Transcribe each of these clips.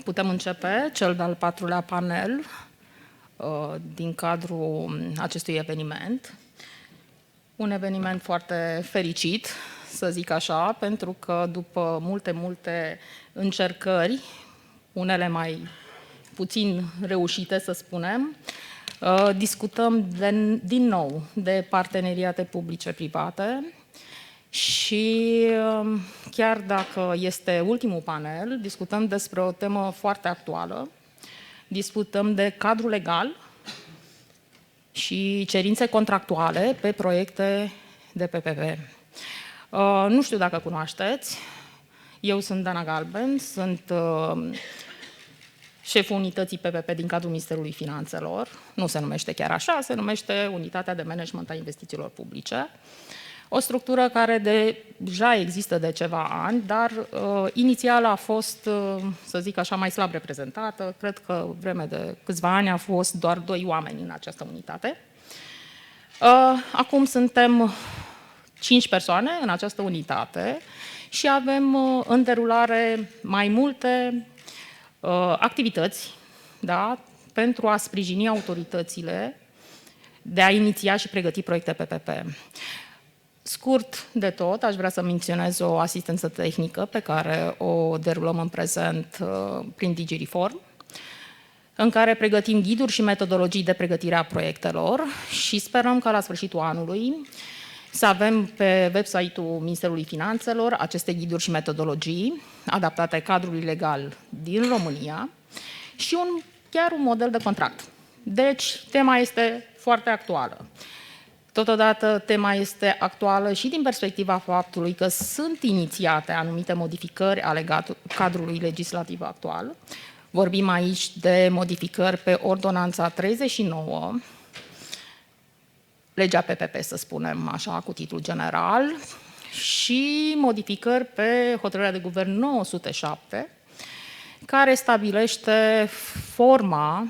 Putem începe cel de-al patrulea panel din cadrul acestui eveniment. Un eveniment foarte fericit, să zic așa, pentru că după multe încercări, unele mai puțin reușite, să spunem, discutăm din nou de parteneriate publice-private și chiar dacă este ultimul panel, discutăm despre o temă foarte actuală, discutăm de cadrul legal și cerințe contractuale pe proiecte de PPP. Nu știu dacă cunoașteți, eu sunt Dana Galben, sunt șeful unității PPP din cadrul Ministerului Finanțelor. Nu se numește chiar așa, se numește Unitatea de Management a Investițiilor Publice. O structură care deja există de ceva ani, dar inițial a fost, să zic așa, mai slab reprezentată. Cred că vreme de câțiva ani a fost doar 2 oameni în această unitate. Acum suntem 5 persoane în această unitate și avem în derulare mai multe activități, da, pentru a sprijini autoritățile de a iniția și pregăti proiecte PPP. Scurt de tot, aș vrea să menționez o asistență tehnică pe care o derulăm în prezent prin DigiReform, în care pregătim ghiduri și metodologii de pregătire a proiectelor și sperăm ca la sfârșitul anului să avem pe website-ul Ministerului Finanțelor aceste ghiduri și metodologii adaptate cadrului legal din România și chiar un model de contract. Deci, tema este foarte actuală. Totodată, tema este actuală și din perspectiva faptului că sunt inițiate anumite modificări ale cadrului legislativ actual. Vorbim aici de modificări pe Ordonanța 39, legea PPP, să spunem așa, cu titlu general, și modificări pe Hotărârea de Guvern 907, care stabilește forma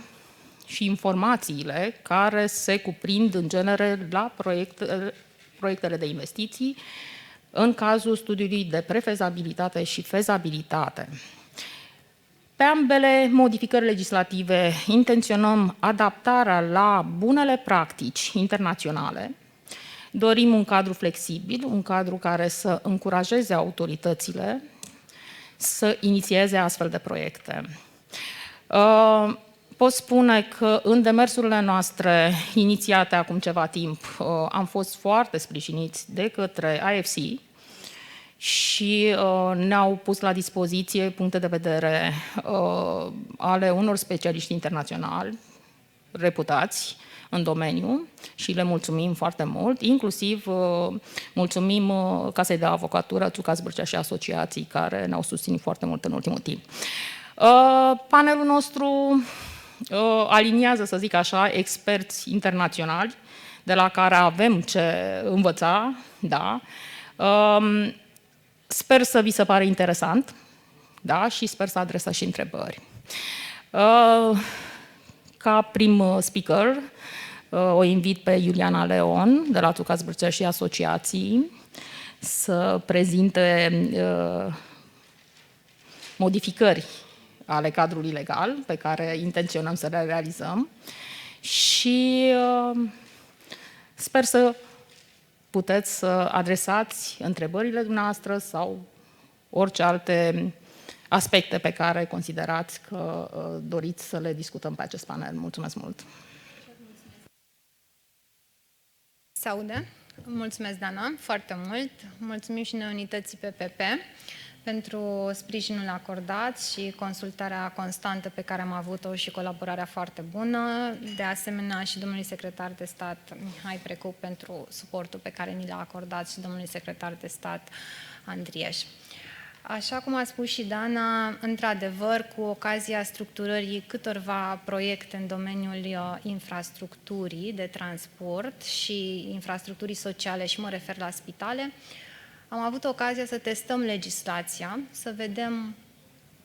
și informațiile care se cuprind în genere la proiectele de investiții în cazul studiului de prefezabilitate și fezabilitate. Pe ambele modificări legislative intenționăm adaptarea la bunele practici internaționale. Dorim un cadru flexibil, un cadru care să încurajeze autoritățile să inițieze astfel de proiecte. Pot spune că în demersurile noastre inițiate acum ceva timp am fost foarte sprijiniți de către AFC și ne-au pus la dispoziție puncte de vedere ale unor specialiști internaționali reputați în domeniu și le mulțumim foarte mult, inclusiv mulțumim Casei de Avocatură, Țuca Zbârcea Asociații, care ne-au susținut foarte mult în ultimul timp. Panelul nostru aliniază, să zic așa, experți internaționali de la care avem ce învăța, da. Sper să vi se pare interesant, da, și sper să adresați și întrebări. Ca prim speaker o invit pe Iuliana Leon de la Țuca Zbârcea Asociații să prezinte modificări ale cadrului legal pe care intenționăm să le realizăm și sper să puteți să adresați întrebările dumneavoastră sau orice alte aspecte pe care considerați că doriți să le discutăm pe acest panel. Mulțumesc mult! Se aude? Mulțumesc, Dana, foarte mult. Mulțumim și noi unității PPP pentru sprijinul acordat și consultarea constantă pe care am avut-o și colaborarea foarte bună. De asemenea și domnului secretar de stat Mihai Precu pentru suportul pe care ni l-a acordat și domnului secretar de stat Andrieș. Așa cum a spus și Dana, într-adevăr, cu ocazia structurării câtorva proiecte în domeniul infrastructurii de transport și infrastructurii sociale, și mă refer la spitale, am avut ocazia să testăm legislația, să vedem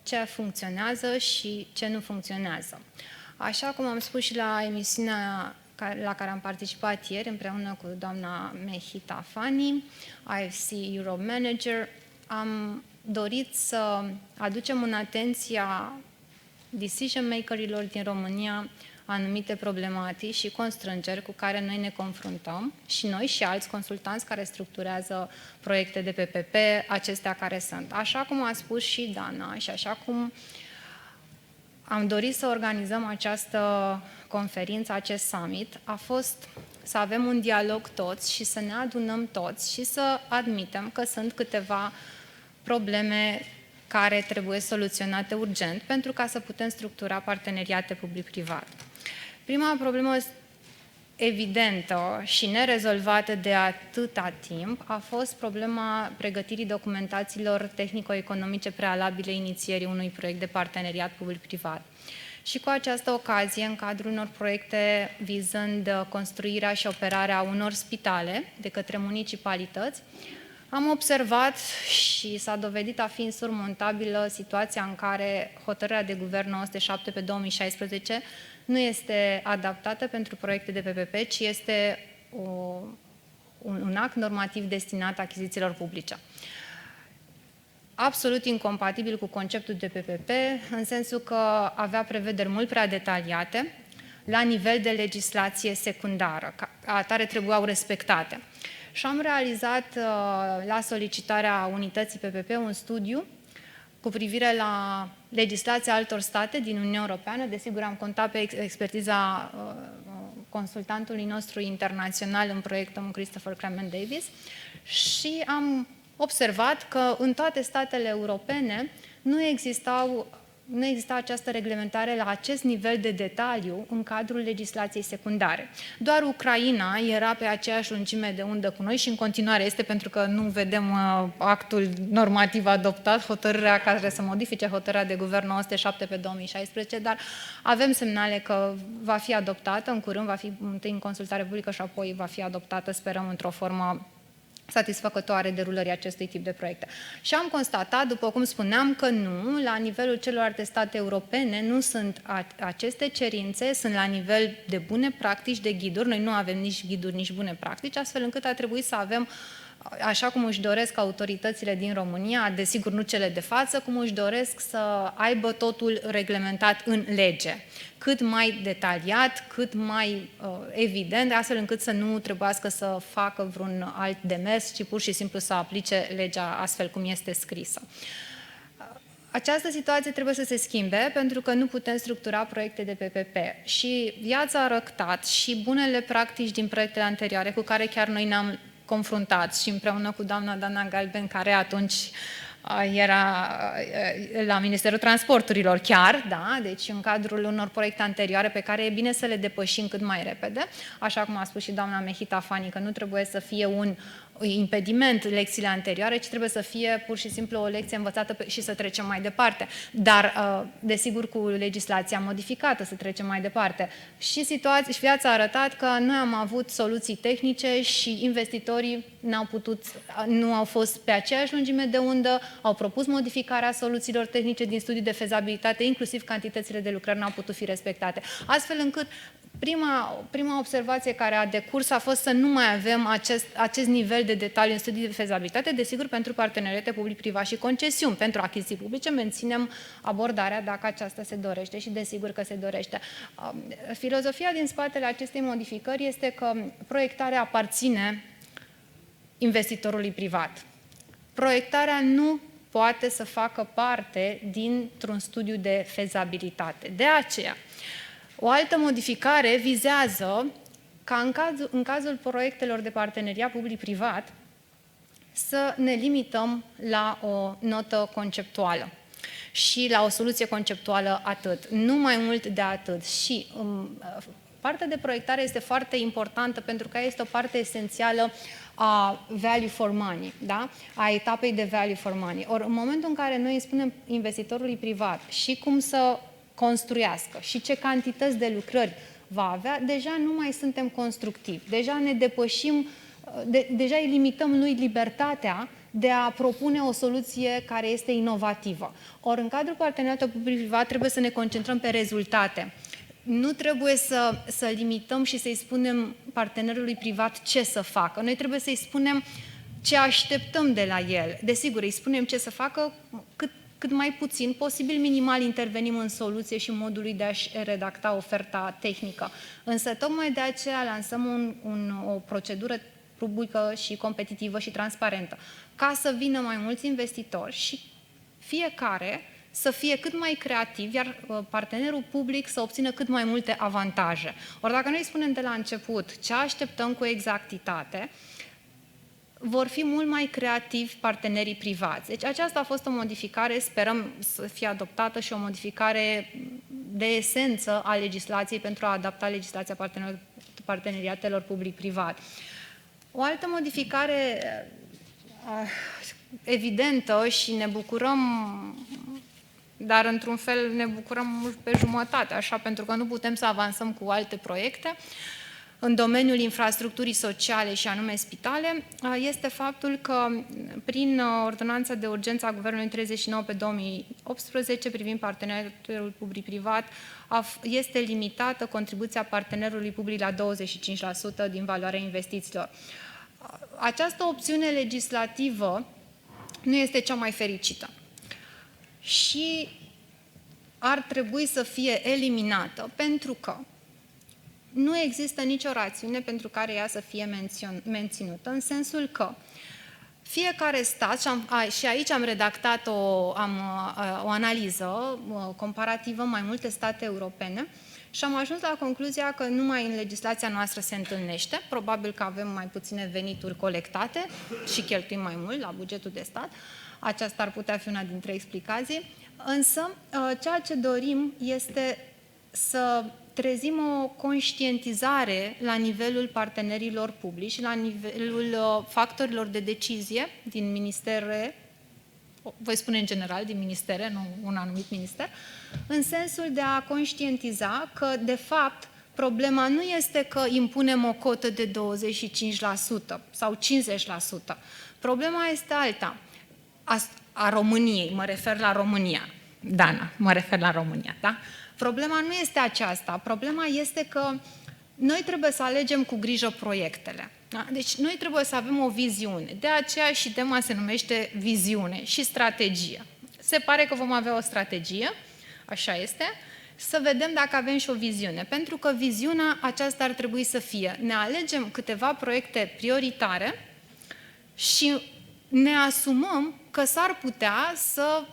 ce funcționează și ce nu funcționează. Așa cum am spus și la emisiunea la care am participat ieri împreună cu doamna Mehita Fani, AFC Euro Manager, am dorit să aducem în atenția decision makerilor din România anumite problematici și constrângeri cu care noi ne confruntăm, și noi și alți consultanți care structurează proiecte de PPP, acestea care sunt. Așa cum a spus și Dana și așa cum am dorit să organizăm această conferință, acest summit, a fost să avem un dialog toți și să ne adunăm toți și să admitem că sunt câteva probleme care trebuie soluționate urgent pentru ca să putem structura parteneriate public-privat. Prima problemă evidentă și nerezolvată de atâta timp a fost problema pregătirii documentațiilor tehnico-economice prealabile inițierii unui proiect de parteneriat public-privat. Și cu această ocazie, în cadrul unor proiecte vizând construirea și operarea unor spitale de către municipalități, am observat și s-a dovedit a fi insurmontabilă situația în care hotărârea de guvern 907 pe 2016 nu este adaptată pentru proiecte de PPP, ci este un act normativ destinat achizițiilor publice. Absolut incompatibil cu conceptul de PPP, în sensul că avea prevederi mult prea detaliate la nivel de legislație secundară, ca atare trebuiau respectate. Și am realizat, la solicitarea unității PPP, un studiu cu privire la legislația altor state din Uniunea Europeană. Desigur, am contat pe expertiza consultantului nostru internațional în proiectul Christopher Clement Davis și am observat că în toate statele europene nu exista această reglementare la acest nivel de detaliu în cadrul legislației secundare. Doar Ucraina era pe aceeași lungime de undă cu noi și în continuare este, pentru că nu vedem actul normativ adoptat, hotărârea care să modifice hotărârea de guvern 907 pe 2016, dar avem semnale că va fi adoptată în curând, va fi întâi în consultare publică și apoi va fi adoptată, sperăm, într-o formă satisfăcătoare derulării acestui tip de proiecte. Și am constatat, după cum spuneam, că nu, la nivelul celorlalte state europene nu sunt aceste cerințe, sunt la nivel de bune practici, de ghiduri. Noi nu avem nici ghiduri, nici bune practici, astfel încât a trebuit să avem, așa cum își doresc autoritățile din România, desigur nu cele de față, cum își doresc să aibă totul reglementat în lege, cât mai detaliat, cât mai evident, astfel încât să nu trebuiască să facă vreun alt demers, ci pur și simplu să aplice legea astfel cum este scrisă. Această situație trebuie să se schimbe, pentru că nu putem structura proiecte de PPP. Și viața a arătat și bunele practici din proiectele anterioare, cu care chiar noi ne-am confruntat și împreună cu doamna Dana Galben, care atunci era la Ministerul Transporturilor chiar, da? Deci în cadrul unor proiecte anterioare pe care e bine să le depășim cât mai repede, așa cum a spus și doamna Mehita Fani, că nu trebuie să fie un impediment lecțiile anterioare, ci trebuie să fie pur și simplu o lecție învățată și să trecem mai departe. Dar, desigur, cu legislația modificată să trecem mai departe. Și viața a arătat că noi am avut soluții tehnice și investitorii nu au fost pe aceeași lungime de undă, au propus modificarea soluțiilor tehnice din studiul de fezabilitate, inclusiv cantitățile de lucrări n-au putut fi respectate. Astfel încât prima observație care a decurs a fost să nu mai avem acest nivel de detaliu în studii de fezabilitate, desigur, pentru parteneriate public-privat și concesiuni. Pentru achiziții publice menținem abordarea dacă aceasta se dorește și desigur că se dorește. Filozofia din spatele acestei modificări este că proiectarea aparține investitorului privat. Proiectarea nu poate să facă parte dintr-un studiu de fezabilitate. De aceea, o altă modificare vizează ca în cazul proiectelor de parteneriat public-privat să ne limităm la o notă conceptuală și la o soluție conceptuală atât, nu mai mult de atât. Și partea de proiectare este foarte importantă pentru că este o parte esențială a value for money, da? A etapei de value for money. Ori în momentul în care noi îi spunem investitorului privat și cum să construiască și ce cantități de lucrări va avea, deja nu mai suntem constructivi, deja ne depășim, deja îi limităm lui libertatea de a propune o soluție care este inovativă. Ori în cadrul parteneriatului public-privat trebuie să ne concentrăm pe rezultate. Nu trebuie să limităm și să-i spunem partenerului privat ce să facă. Noi trebuie să-i spunem ce așteptăm de la el. Desigur, îi spunem ce să facă, cât mai puțin, posibil minimal intervenim în soluție și modului de a-și redacta oferta tehnică. Însă tocmai de aceea lansăm o procedură publică și competitivă și transparentă, ca să vină mai mulți investitori și fiecare să fie cât mai creativ, iar partenerul public să obțină cât mai multe avantaje. Ori dacă noi spunem de la început ce așteptăm cu exactitate, vor fi mult mai creativi partenerii privați. Deci aceasta a fost o modificare, sperăm să fie adoptată și o modificare de esență a legislației pentru a adapta legislația parteneriatelor public-privat. O altă modificare evidentă și ne bucurăm, dar într-un fel ne bucurăm pe jumătate, așa, pentru că nu putem să avansăm cu alte proiecte, în domeniul infrastructurii sociale și anume spitale, este faptul că prin ordonanța de urgență a Guvernului 39 pe 2018 privind parteneriatul public-privat este limitată contribuția partenerului public la 25% din valoarea investițiilor. Această opțiune legislativă nu este cea mai fericită și ar trebui să fie eliminată pentru că nu există nicio rațiune pentru care ea să fie menținută, în sensul că fiecare stat, și aici am redactat o analiză comparativă mai multe state europene și am ajuns la concluzia că numai în legislația noastră se întâlnește, probabil că avem mai puține venituri colectate și cheltuim mai mult la bugetul de stat, aceasta ar putea fi una dintre explicații, însă ceea ce dorim este să trezim o conștientizare la nivelul partenerilor publici și la nivelul factorilor de decizie din ministere, voi spune în general, din ministere, nu un anumit minister, în sensul de a conștientiza că, de fapt, problema nu este că impunem o cotă de 25% sau 50%. Problema este alta. A României, mă refer la România. Dana, mă refer la România, da? Problema nu este aceasta. Problema este că noi trebuie să alegem cu grijă proiectele. Da? Deci noi trebuie să avem o viziune. De aceea și tema se numește viziune și strategie. Se pare că vom avea o strategie, așa este, să vedem dacă avem și o viziune. Pentru că viziunea aceasta ar trebui să fie: ne alegem câteva proiecte prioritare și ne asumăm că s-ar putea să,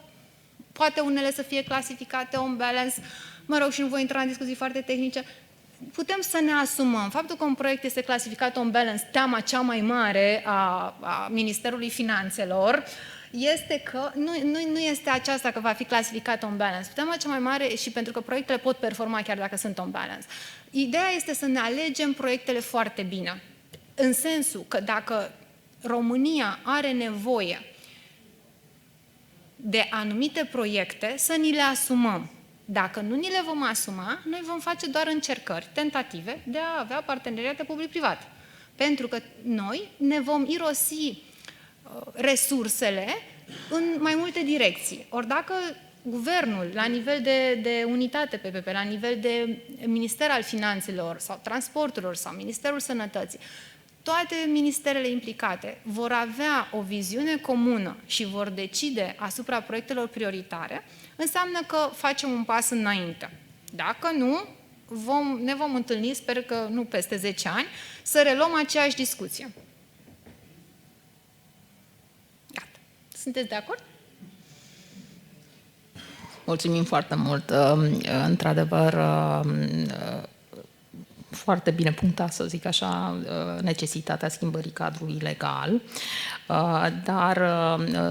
poate unele să fie clasificate on balance, mă rog, și nu voi intra în discuții foarte tehnice, putem să ne asumăm. Faptul că un proiect este clasificat on balance, teama cea mai mare a Ministerului Finanțelor, este că nu este aceasta că va fi clasificat on balance. Teama cea mai mare, și pentru că proiectele pot performa chiar dacă sunt on balance. Ideea este să ne alegem proiectele foarte bine. În sensul că dacă România are nevoie de anumite proiecte, să ni le asumăm. Dacă nu ni le vom asuma, noi vom face doar încercări, tentative de a avea parteneriate public-privat. Pentru că noi ne vom irosi resursele în mai multe direcții. Ori dacă guvernul, la nivel de unitate PPP, la nivel de Minister al Finanțelor sau Transporturilor sau Ministerul Sănătății, toate ministerele implicate vor avea o viziune comună și vor decide asupra proiectelor prioritare, înseamnă că facem un pas înainte. Dacă nu, ne vom întâlni, sper că nu peste 10 ani, să reluăm aceeași discuție. Gata. Sunteți de acord? Mulțumim foarte mult. Într-adevăr, foarte bine punctat, să zic așa, necesitatea schimbării cadrului legal, dar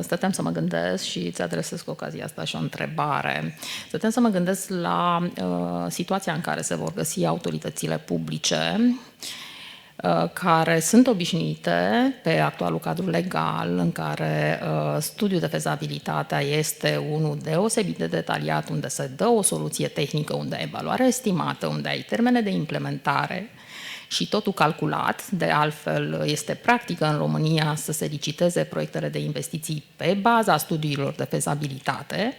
stăteam să mă gândesc și îți adresez cu ocazia asta și o întrebare. Stăteam să mă gândesc la situația în care se vor găsi autoritățile publice care sunt obișnuite pe actualul cadru legal, în care studiul de fezabilitate este unul deosebit de detaliat, unde se dă o soluție tehnică, unde ai evaluarea estimată, unde ai termene de implementare și totul calculat. De altfel, este practică în România să se liciteze proiectele de investiții pe baza studiilor de fezabilitate.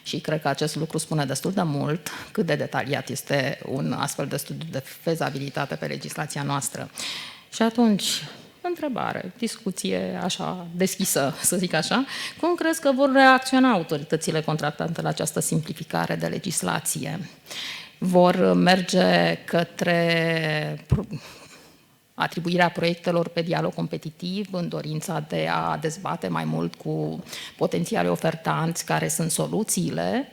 Și cred că acest lucru spune destul de mult cât de detaliat este un astfel de studiu de fezabilitate pe legislația noastră. Și atunci, întrebare, discuție așa deschisă, să zic așa. Cum crezi că vor reacționa autoritățile contractante la această simplificare de legislație? Vor merge către atribuirea proiectelor pe dialog competitiv în dorința de a dezbate mai mult cu potențiali ofertanți care sunt soluțiile,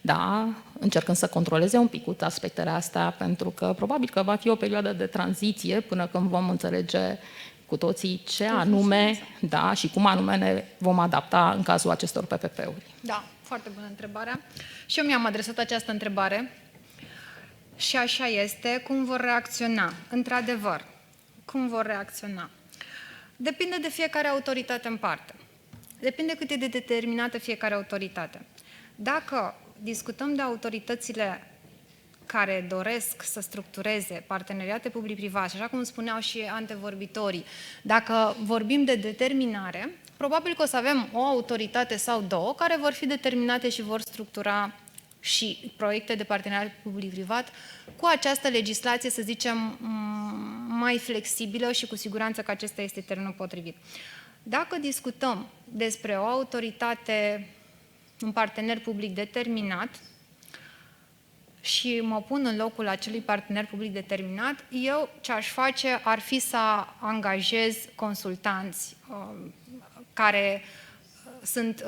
da, încercând să controleze un pic aspectele astea, pentru că probabil că va fi o perioadă de tranziție până când vom înțelege cu toții ce anume, da, și cum anume ne vom adapta în cazul acestor PPP-uri. Da, foarte bună întrebarea. Și eu mi-am adresat această întrebare și așa este. Cum vor reacționa? Într-adevăr, cum vor reacționa? Depinde de fiecare autoritate în parte. Depinde cât e de determinată fiecare autoritate. Dacă discutăm de autoritățile care doresc să structureze parteneriate public-privat, și așa cum spuneau și antevorbitorii, dacă vorbim de determinare, probabil că o să avem o autoritate sau două care vor fi determinate și vor structura și proiecte de parteneriat public-privat cu această legislație, să zicem, mai flexibilă și cu siguranță că acesta este termenul potrivit. Dacă discutăm despre o autoritate, un partener public determinat, și mă pun în locul acelui partener public determinat, eu ce aș face ar fi să angajez consultanți care sunt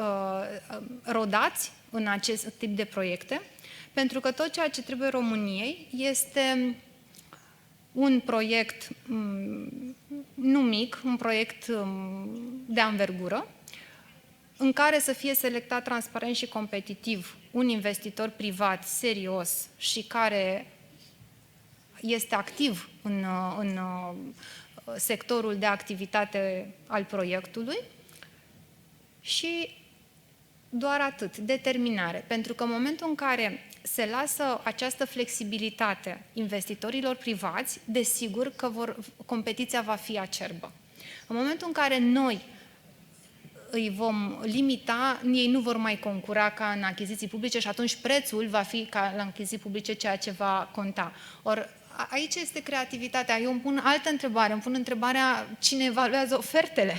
rodați în acest tip de proiecte, pentru că tot ceea ce trebuie României este un proiect nu mic, un proiect de anvergură, în care să fie selectat transparent și competitiv un investitor privat serios și care este activ în sectorul de activitate al proiectului și doar atât, determinare. Pentru că în momentul în care se lasă această flexibilitate investitorilor privați, desigur că competiția va fi acerbă. În momentul în care noi îi vom limita, ei nu vor mai concura ca în achiziții publice și atunci prețul va fi ca la achiziții publice ceea ce va conta. Or, aici este creativitatea. Eu îmi pun altă întrebare, îmi pun întrebarea cine evaluează ofertele.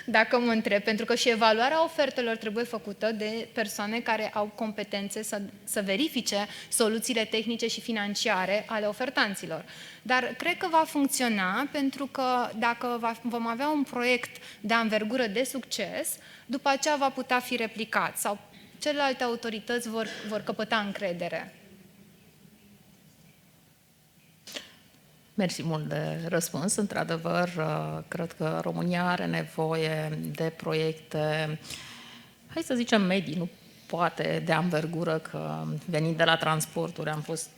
Dacă mă întreb, pentru că și evaluarea ofertelor trebuie făcută de persoane care au competențe să verifice soluțiile tehnice și financiare ale ofertanților. Dar cred că va funcționa, pentru că dacă vom avea un proiect de anvergură de succes, după aceea va putea fi replicat sau celelalte autorități vor căpăta încredere. Mersi mult de răspuns. Într-adevăr, cred că România are nevoie de proiecte, hai să zicem, medii, nu poate de anvergură, că venind de la transporturi am fost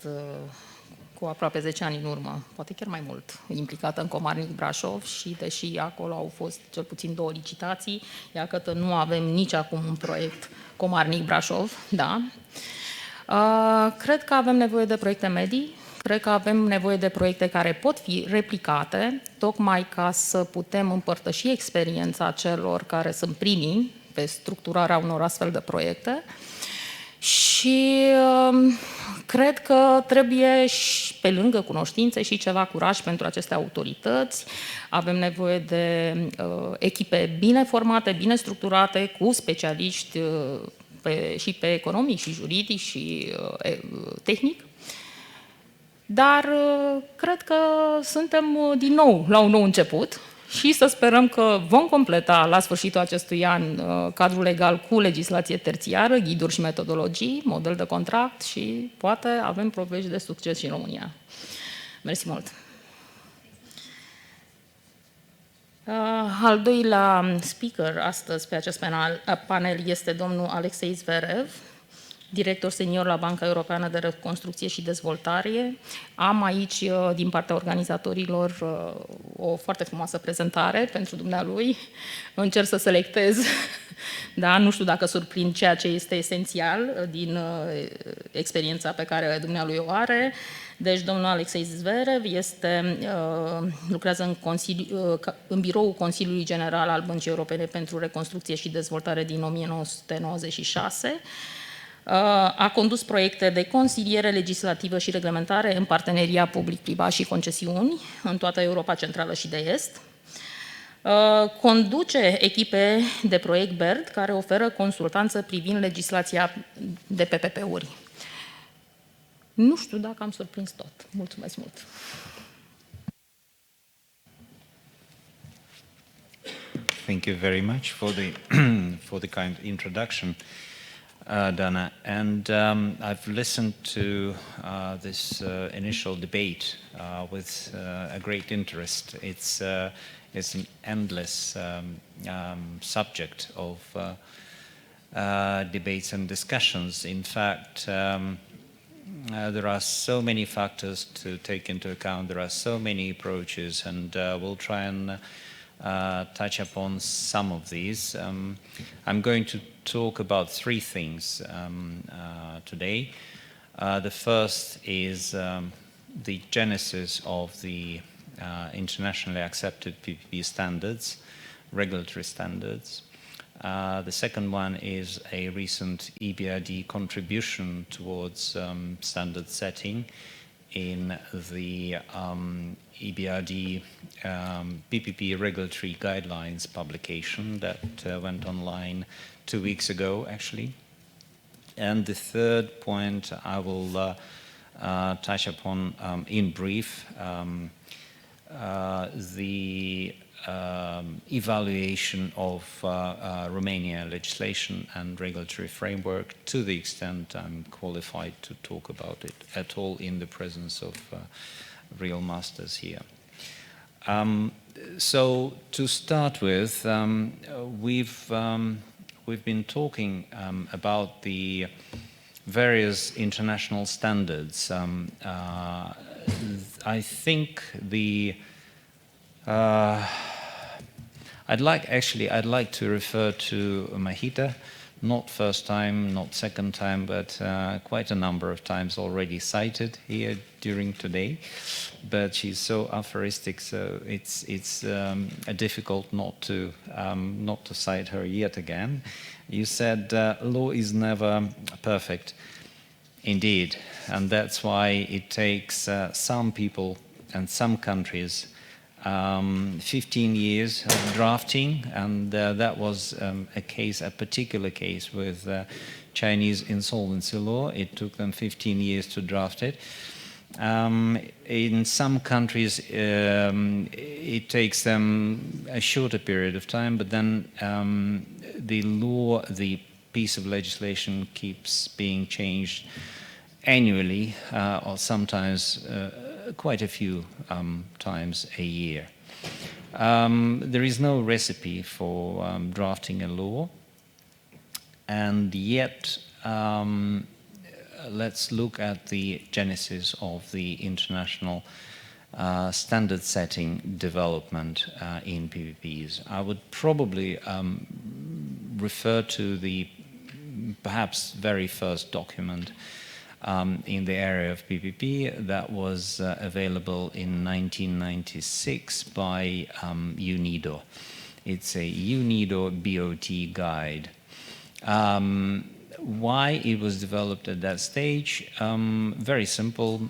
cu aproape 10 ani în urmă, poate chiar mai mult, implicată în Comarnic Brașov și deși acolo au fost cel puțin 2 licitații, iată nu avem nici acum un proiect Comarnic Brașov, da. Cred că avem nevoie de proiecte medii. Cred că avem nevoie de proiecte care pot fi replicate, tocmai ca să putem împărtăși experiența celor care sunt primii pe structurarea unor astfel de proiecte. Și cred că trebuie, și pe lângă cunoștințe, și ceva curaj pentru aceste autorități. Avem nevoie de echipe bine formate, bine structurate, cu specialiști și pe economic, și juridic, și tehnic. Dar cred că suntem din nou la un nou început și să sperăm că vom completa la sfârșitul acestui an cadrul legal cu legislație terțiară, ghiduri și metodologii, model de contract și poate avem povești de succes și în România. Mersi mult! Al doilea speaker astăzi pe acest panel este domnul Alexei Zverev, director senior la Banca Europeană de Reconstrucție și Dezvoltare. Am aici, din partea organizatorilor, o foarte frumoasă prezentare pentru dumnealui. Încerc să selectez, da, nu știu dacă surprind ceea ce este esențial din experiența pe care dumnealui o are. Deci, domnul Alexei Zverev lucrează în biroul Consiliului General al Băncii Europene pentru Reconstrucție și Dezvoltare din 1996. A condus proiecte de consiliere legislativă și reglementare în parteneria public-privat și concesiuni în toată Europa Centrală și de Est. Conduce echipe de proiect BERD care oferă consultanță privind legislația de PPP-uri. Nu știu dacă am surprins tot. Mulțumesc mult! Thank you very much for the kind introduction, Dana. And I've listened to this initial debate with a great interest. It's an endless subject of debates and discussions. In fact, there are so many factors to take into account. There are so many approaches, and we'll try and touch upon some of these. I'm going to talk about three things today. The first is the genesis of the internationally accepted PPP standards, regulatory standards. The second one is a recent EBRD contribution towards standard setting in the EBRD PPP regulatory guidelines publication that went online 2 weeks ago, actually. And the third point I will touch upon in brief, the evaluation of Romania legislation and regulatory framework to the extent I'm qualified to talk about it at all in the presence of real masters here. So to start with, we've been talking about the various international standards. I think the I'd like to refer to Mahita, not first time, not second time, but quite a number of times already cited here during today. But she's so aphoristic, so it's difficult not to cite her yet again. You said law is never perfect, indeed, and that's why it takes some people and some countries 15 years of drafting, and that was a particular case with Chinese insolvency law. It took them 15 years to draft it. In some countries, it takes them a shorter period of time, but then the piece of legislation keeps being changed annually, or sometimes quite a few times a year. There is no recipe for drafting a law, and yet let's look at the genesis of the international standard setting development in PPPs. I would probably refer to the perhaps very first document in the area of PPP that was available in 1996 by UNIDO. It's a UNIDO BOT guide. Why it was developed at that stage? Very simple.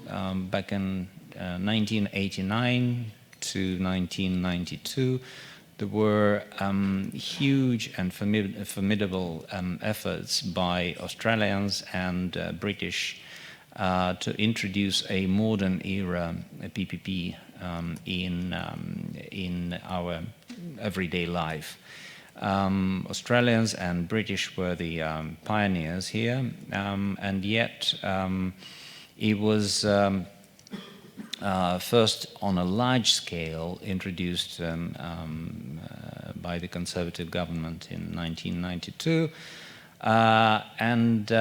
Back in 1989 to 1992, there were huge and formidable efforts by Australians and British to introduce a modern era PPP in our everyday life. Australians and British were the pioneers here, and yet it was first on a large scale introduced by the Conservative government in 1992, and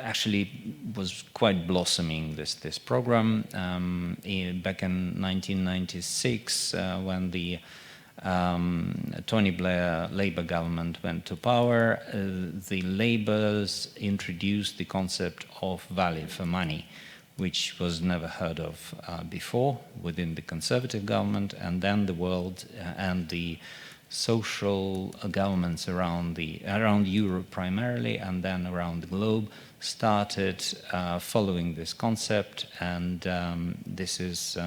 actually was quite blossoming, this program. Back in 1996, when the Tony Blair Labour government went to power, the Labours introduced the concept of value for money, which was never heard of before within the Conservative government, and then the world and the social governments around Europe primarily, and then around the globe, started following this concept, and this is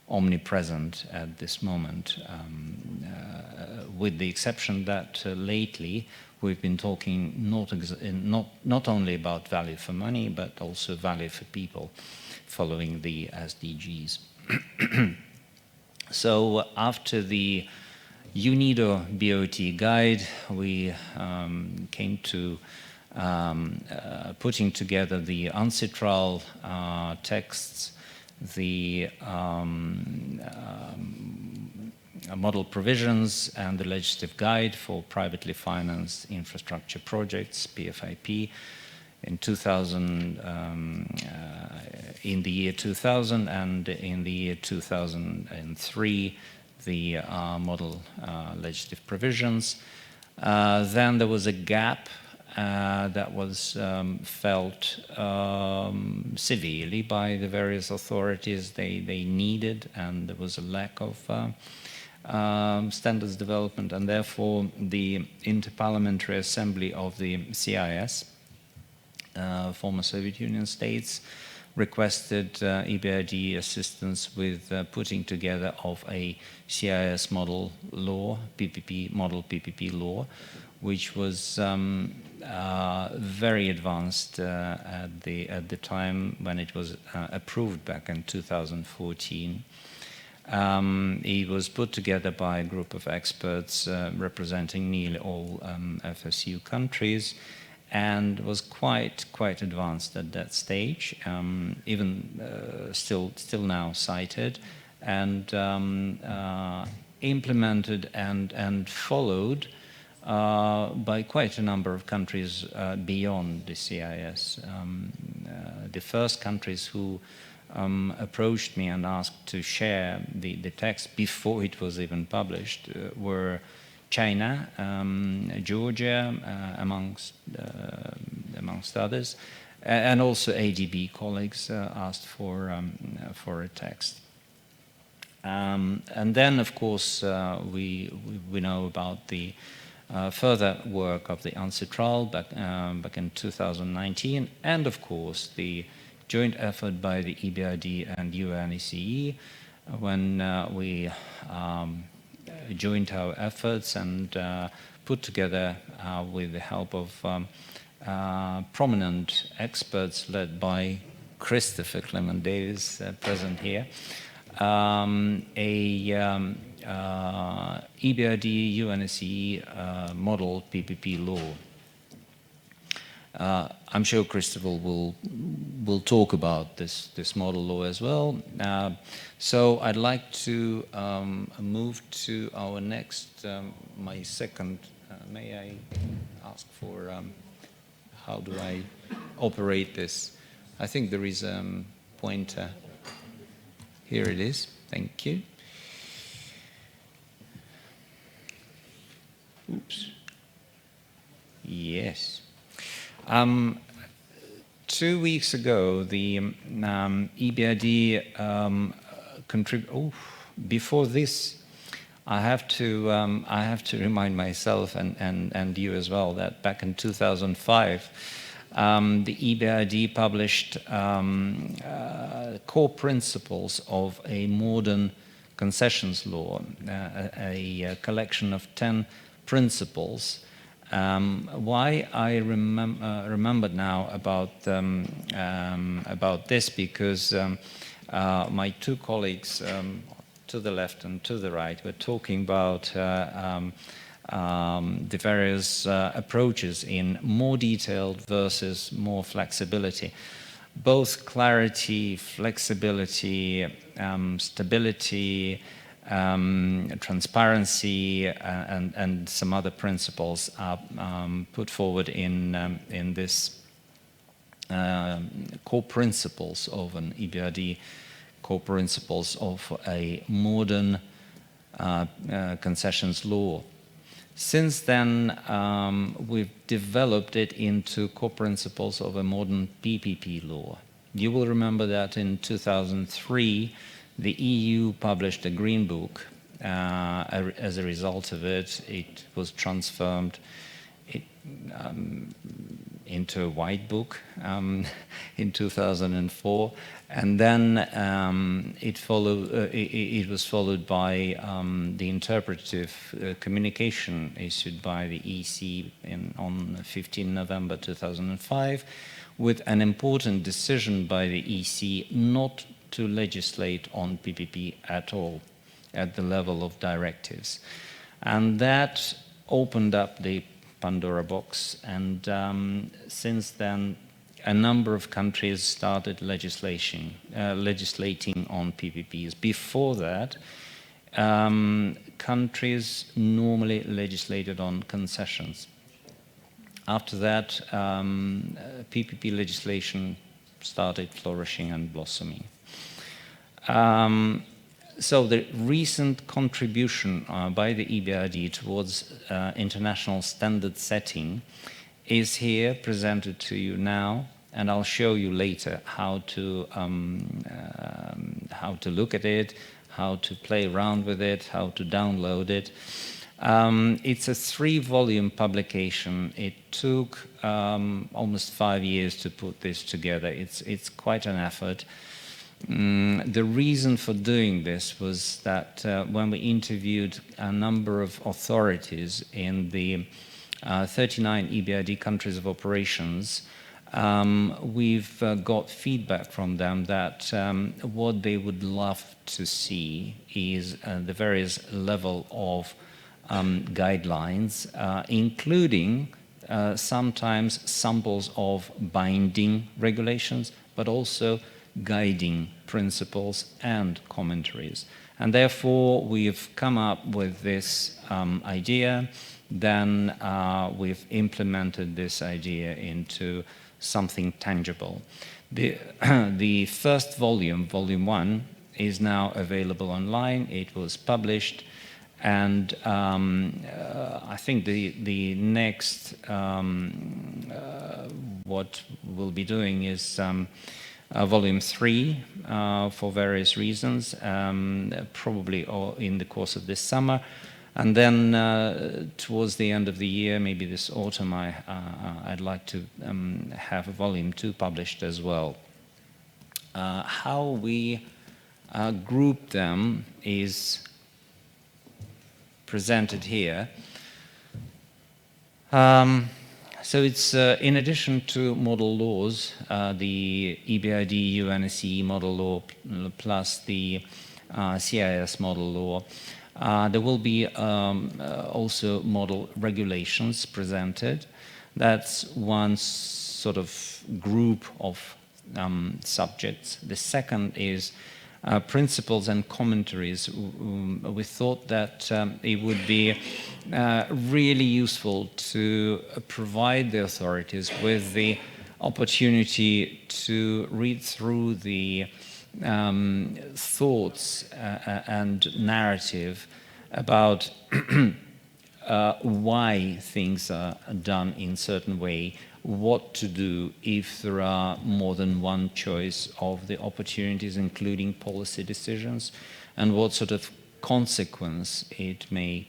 omnipresent at this moment, with the exception that lately we've been talking not only about value for money, but also value for people, following the SDGs. So after the UNIDO BOT guide, we came to putting together the ancestral texts, the model provisions, and the legislative guide for privately financed infrastructure projects, PFIP, in 2000, in the year 2000, and in the year 2003, the model legislative provisions. Then there was a gap that was felt severely by the various authorities. They needed, and there was a lack of standards development, and therefore the Interparliamentary Assembly of the CIS, former Soviet Union states, requested EBRD assistance with putting together of a CIS model law, model PPP law, which was very advanced at the time when it was approved back in 2014. It was put together by a group of experts representing nearly all FSU countries, and was quite advanced at that stage, even still now cited, and implemented and followed by quite a number of countries beyond the CIS. The first countries who approached me and asked to share the text before it was even published were China, Georgia, amongst others, and also ADB colleagues asked for a text. And then, of course, we know about the further work of the ancestral back in 2019, and of course the joint effort by the EBRD and UNECE when we joined our efforts and put together, with the help of prominent experts led by Christopher Clement Davis, present here, EBRD UNECE model PPP law. I'm sure Christopher will talk about this model law as well. So I'd like to move to our next, my second. May I ask for how do I operate this? I think there is a pointer. Here it is. Thank you. Oops. Yes. 2 weeks ago, the EBRD before this, I have to remind myself and you as well that back in 2005, the EBRD published core principles of a modern concessions law, a collection of 10 principles. Why I remembered now about this, because my two colleagues to the left and to the right were talking about the various approaches in more detailed versus more flexibility. Both clarity, flexibility, stability, transparency, and some other principles are put forward in this core principles of an EBRD, core principles of a modern concessions law. Since then, we've developed it into core principles of a modern PPP law. You will remember that in 2003, the EU published a green book as a result of it, it was transformed into a white book in 2004, and then it was followed by the interpretive communication issued by the EC on 15 November 2005, with an important decision by the EC not to legislate on PPP at all at the level of directives. And that opened up the Pandora box, and since then a number of countries started legislating on PPPs. Before that, countries normally legislated on concessions. After that, PPP legislation started flourishing and blossoming. So the recent contribution by the EBRD towards international standard setting is here presented to you now, and I'll show you later how to look at it, how to play around with it, how to download it. It's a 3-volume publication. It took almost 5 years to put this together. It's quite an effort. The reason for doing this was that when we interviewed a number of authorities in the 39 EBRD countries of operations, we've got feedback from them that what they would love to see is the various level of guidelines, including sometimes samples of binding regulations, but also guiding principles and commentaries. And therefore, we've come up with this idea. Then we've implemented this idea into something tangible. The first volume, volume 1, is now available online. It was published, and I think the next what we'll be doing is volume 3 for various reasons, probably in the course of this summer. And then towards the end of the year, maybe this autumn, I'd like to have a volume 2 published as well. How we group them is presented here. So it's in addition to model laws, the EBRD UNSC model law plus the CIS model law, there will be also model regulations presented. That's one sort of group of subjects. The second is principles and commentaries. We thought that it would be really useful to provide the authorities with the opportunity to read through the thoughts and narrative about why things are done in a certain way, what to do if there are more than one choice of the opportunities, including policy decisions, and what sort of consequence it may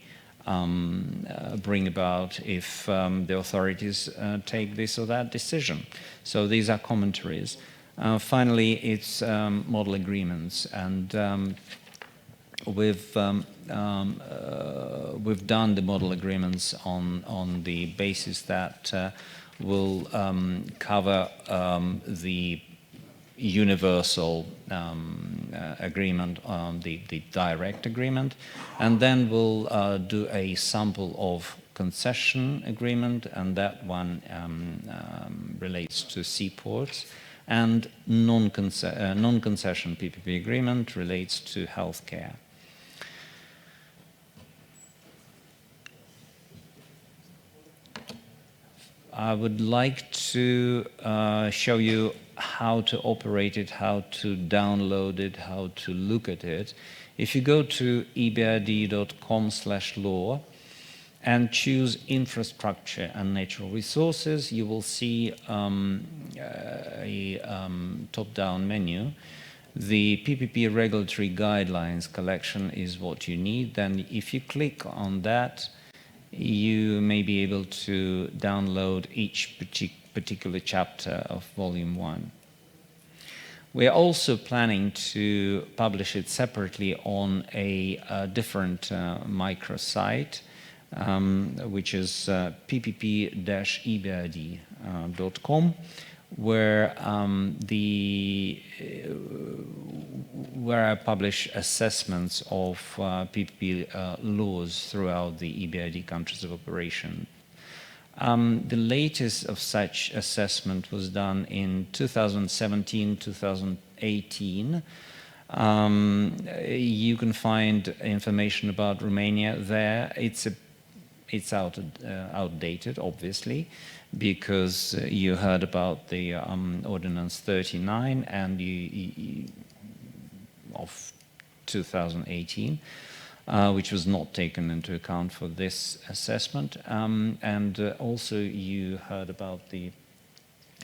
bring about if the authorities take this or that decision. So these are commentaries. Finally, it's model agreements, and we've done the model agreements on the basis that will cover the universal agreement, the direct agreement, and then we'll do a sample of concession agreement, and that one relates to seaports, and non-concession PPP agreement relates to healthcare. I would like to show you how to operate it, how to download it, how to look at it. If you go to ebrd.com/law and choose infrastructure and natural resources, you will see a top-down menu. The PPP regulatory guidelines collection is what you need. Then if you click on that, you may be able to download each particular chapter of Volume 1. We are also planning to publish it separately on a different microsite, which is ppp-ebrd.com, where where I publish assessments of PPP laws throughout the EBRD countries of operation. The latest of such assessment was done in 2017-2018. You can find information about Romania there. It's outdated, obviously, because you heard about the Ordinance 39 and of 2018, which was not taken into account for this assessment. And also you heard about the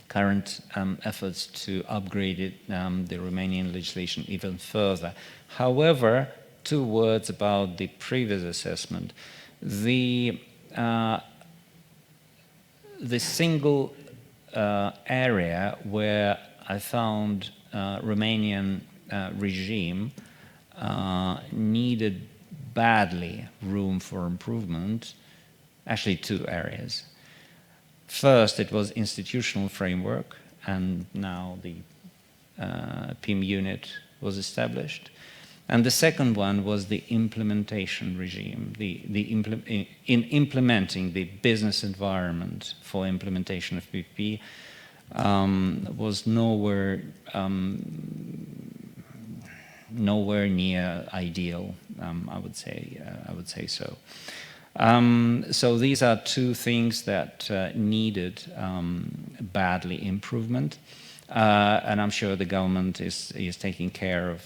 current efforts to upgrade the Romanian legislation even further. However, 2 words about the previous assessment. The single area where I found Romanian regime needed badly room for improvement, actually 2 areas. First, it was institutional framework, and now the PIM unit was established. And the second one was the implementation regime, in implementing the business environment for implementation of PPP was nowhere near ideal. I would say so. So these are 2 things that needed badly improvement, and I'm sure the government is taking care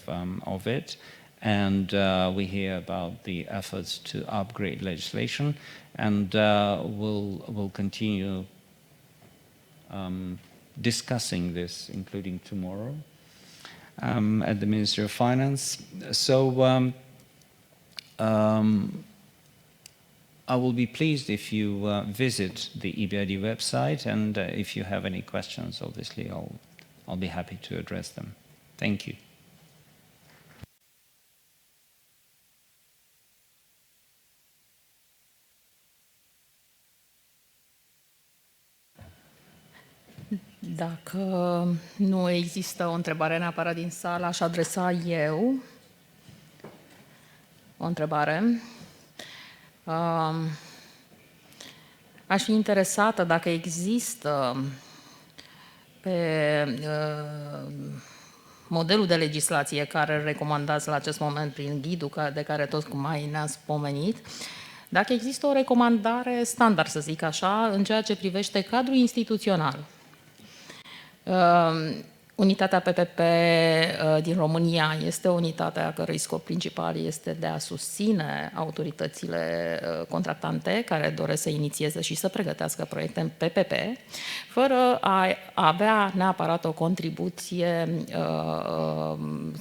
of it. And we hear about the efforts to upgrade legislation, and we'll continue discussing this, including tomorrow at the Ministry of Finance. So I will be pleased if you visit the EBRD website, and if you have any questions, obviously I'll be happy to address them. Thank you. Dacă nu există o întrebare neapărat din sală, aș adresa eu o întrebare. Aș fi interesată dacă există pe modelul de legislație care îl recomandați la acest moment prin ghidul de care tocmai ne-ați pomenit, dacă există o recomandare standard, să zic așa, în ceea ce privește cadrul instituțional. Unitatea PPP din România este o unitate a cărei scop principal este de a susține autoritățile contractante care doresc să inițieze și să pregătească proiecte în PPP, fără a avea neapărat o contribuție,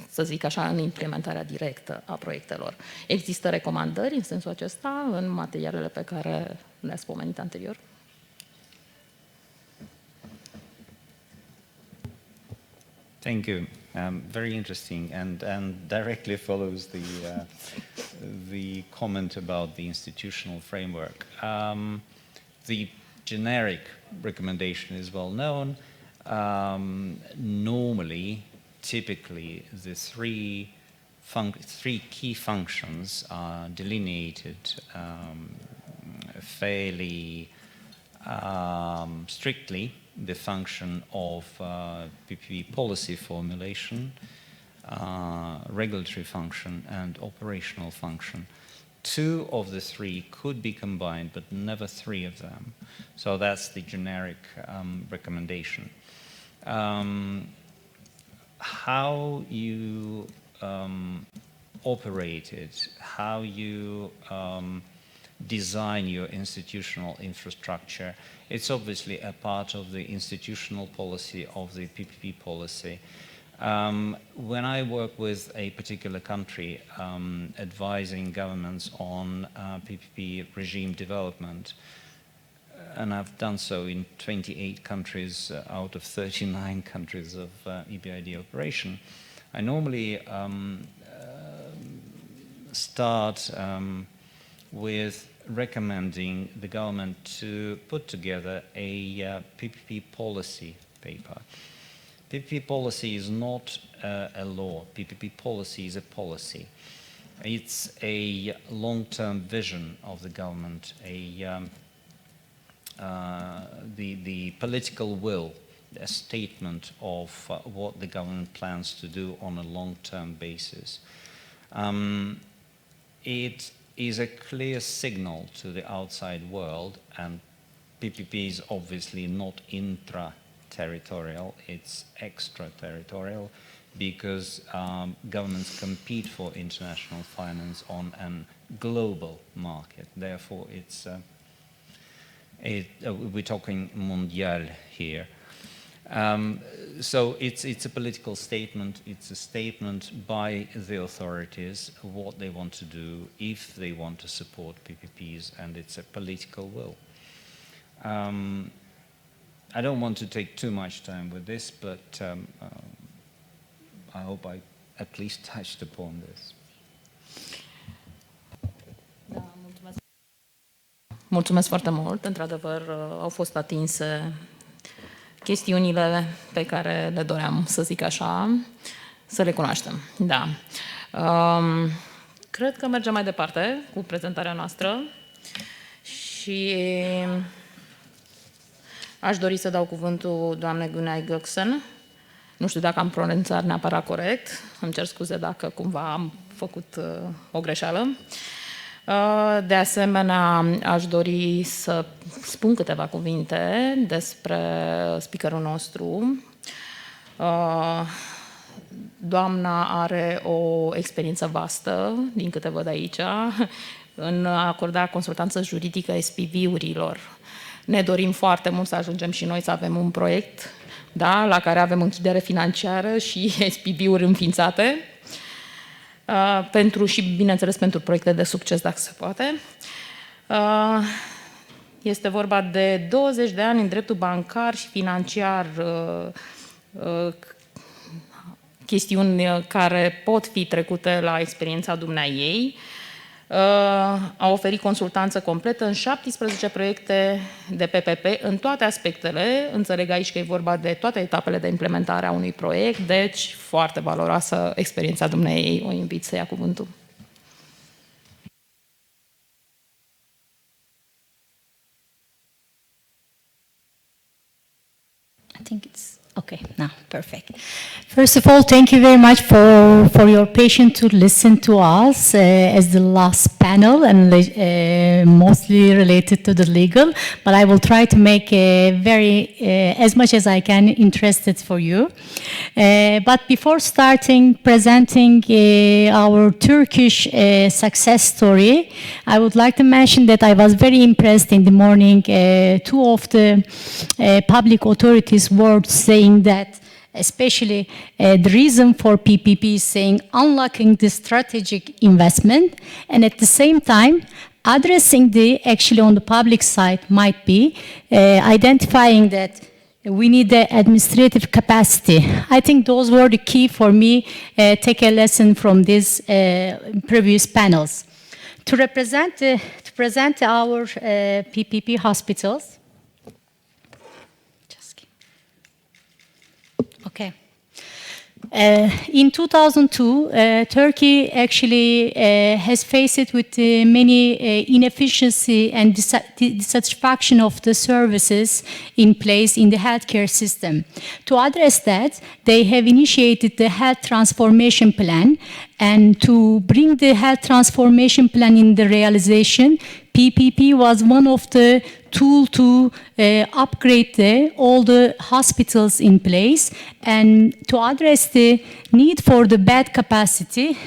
să zic așa, în implementarea directă a proiectelor. Există recomandări în sensul acesta în materialele pe care le-ați pomenit anterior? Thank you. Very interesting, and directly follows the comment about the institutional framework. The generic recommendation is well known. Normally, typically, the three key functions are delineated fairly strictly. The function of PPP policy formulation, regulatory function, and operational function. 2 of the 3 could be combined, but never 3 of them. So that's the generic recommendation. How you operate it, how you design your institutional infrastructure, it's obviously a part of the institutional policy of the PPP policy. When I work with a particular country, advising governments on PPP regime development, and I've done so in 28 countries out of 39 countries of EBRD operation, I normally start with recommending the government to put together a PPP policy paper. PPP policy is not a law. PPP policy is a policy. It's a long-term vision of the government, the political will, a statement of what the government plans to do on a long-term basis. It is a clear signal to the outside world, and PPP is obviously not intra-territorial, it's extraterritorial, because governments compete for international finance on a global market. Therefore, we're talking mondial here. So it's a political statement. It's a statement by the authorities what they want to do if they want to support PPPs, and it's a political will. I don't want to take too much time with this, but I hope I at least touched upon this. Mulțumesc foarte mult. Într-adevăr, au fost atinse chestiunile pe care le doream, să zic așa, să le cunoaștem. Da. Cred că mergem mai departe cu prezentarea noastră și aș dori să dau cuvântul doamnei Mihai-Călin. Nu știu dacă am pronunțat neapărat corect. Îmi cer scuze dacă cumva am făcut o greșeală. De asemenea, aș dori să spun câteva cuvinte despre speakerul nostru. Doamna are o experiență vastă, din câte văd aici, în a acorda consultanță juridică SPV-urilor. Ne dorim foarte mult să ajungem și noi să avem un proiect, da, la care avem închidere financiară și SPV-uri înființate. Pentru și, bineînțeles, pentru proiecte de succes, dacă se poate. Este vorba de 20 de ani în dreptul bancar și financiar, chestiuni care pot fi trecute la experiența dumneaei. A oferit consultanță completă în 17 proiecte de PPP, în toate aspectele. Înțeleg aici că e vorba de toate etapele de implementare a unui proiect, deci foarte valoroasă experiența dumneaei. O invit să ia cuvântul. I think it's okay now, perfect. First of all, thank you very much for your patience to listen to us as the last panel and mostly related to the legal, but I will try to make as much as I can interested for you. But before starting presenting our Turkish success story, I would like to mention that I was very impressed in the morning. Two of the public authorities were saying that especially the reason for PPP is saying unlocking the strategic investment, and at the same time addressing actually on the public side might be identifying that we need the administrative capacity. I think those were the key for me, take a lesson from these previous panels. To present our PPP hospitals. Okay. In 2002, Turkey actually has faced it with many inefficiency and dissatisfaction of the services in place in the healthcare system. To address that, they have initiated the health transformation plan, and to bring the health transformation plan in the realization, PPP was one of the tools to upgrade all the hospitals in place, and to address the need for the bed capacity,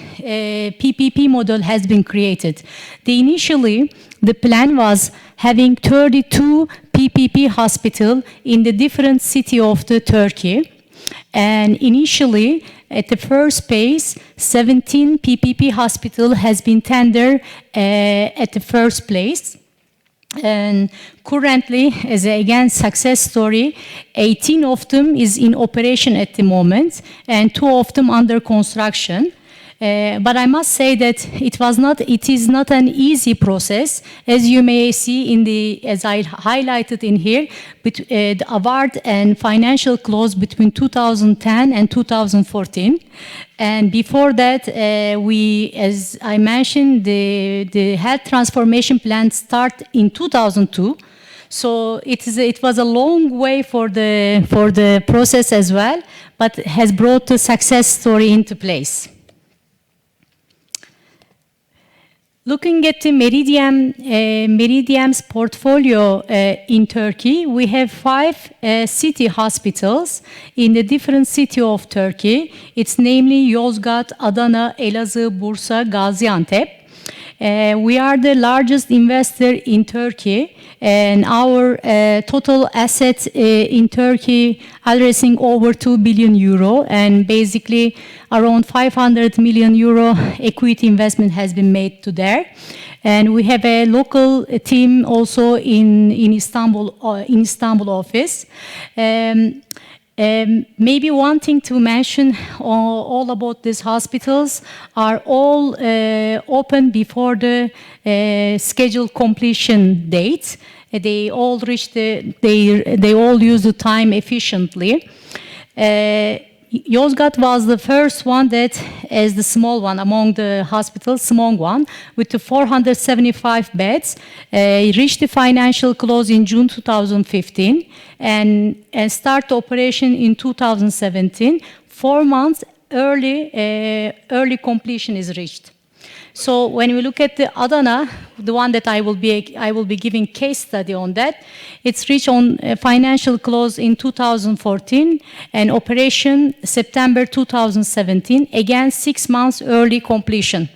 PPP model has been created. Initially, the plan was having 32 PPP hospitals in the different cities of the Turkey. And initially, at the first phase, 17 PPP hospital has been tendered at the first place. And currently, as again success story, 18 of them is in operation at the moment, and 2 of them under construction. But I must say that it is not an easy process, as you may see as I highlighted in here, the award and financial close between 2010 and 2014. And before that, as I mentioned, the health transformation plan started in 2002. So it was a long way for the process as well, but has brought the success story into place. Looking at the Meridiam's portfolio in Turkey, we have 5 city hospitals in the different cities of Turkey. It's namely Yozgat, Adana, Elazığ, Bursa, Gaziantep. We are the largest investor in Turkey, and our total assets in Turkey addressing over 2 billion euro, and basically around 500 million euro equity investment has been made to there. And we have a local team also in Istanbul office. Maybe one thing to mention all about these hospitals are all open before the scheduled completion dates. They all reach they all use the time efficiently. Yozgat was the first one that, as the small one among the hospitals, small one, with the 475 beds, reached the financial close in June 2015 and start operation in 2017. 4 months early completion is reached. So when we look at the Adana, the one that I will be giving case study on that, it's reached on financial close in 2014 and operation September 2017. Again, 6 months early completion.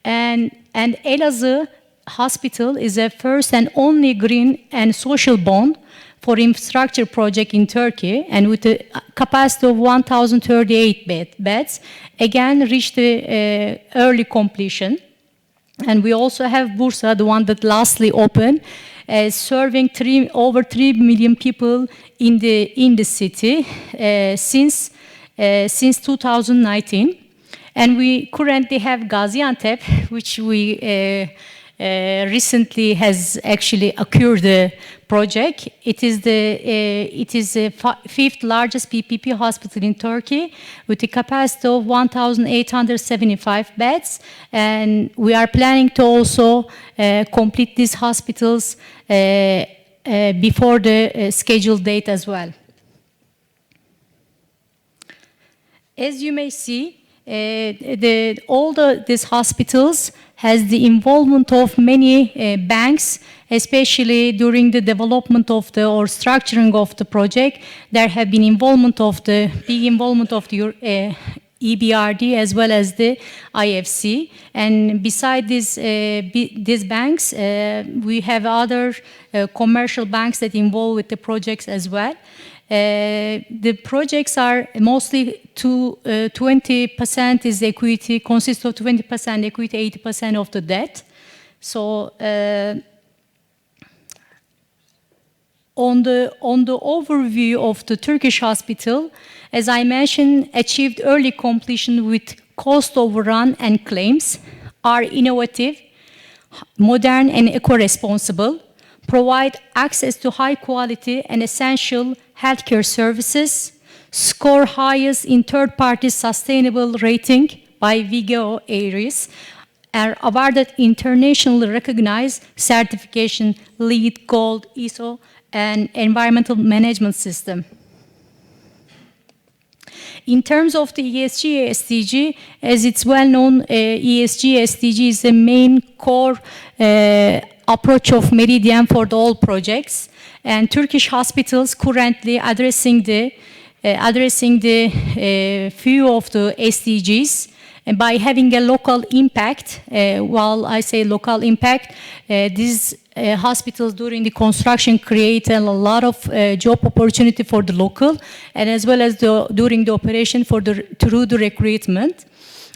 And Elazığ Hospital is a first and only green and social bond for infrastructure project in Turkey, and with a capacity of 1,038 beds, again reached the early completion. And we also have Bursa, the one that lastly opened, serving over 3 million people in the city since 2019. And we currently have Gaziantep, which we recently has actually occurred the project. It is the 5th largest PPP hospital in Turkey with a capacity of 1,875 beds, and we are planning to also complete these hospitals before the scheduled date as well. As you may see, these hospitals has the involvement of many banks, especially during the development of or structuring of the project. There have been big involvement of the EBRD as well as the IFC. And beside these banks, we have other commercial banks that involve with the projects as well. The projects are mostly 20% is equity, consists of 20% equity, 80% of the debt. So on the overview of the Turkish hospital, as I mentioned, achieved early completion with cost overrun and claims, are innovative, modern and eco-responsible, provide access to high quality and essential healthcare services, score highest in third-party sustainable rating by Vigeo Eiris, are awarded internationally recognized certification LEED, Gold, ISO, and environmental management system. In terms of the ESG SDG, as it's well known, ESG SDG is the main core approach of Meridiam for all projects, and Turkish hospitals currently addressing the few of the SDGs. And by having a local impact, while I say local impact, these hospitals during the construction create a lot of job opportunity for the local, and as well as during the operation through the recruitment.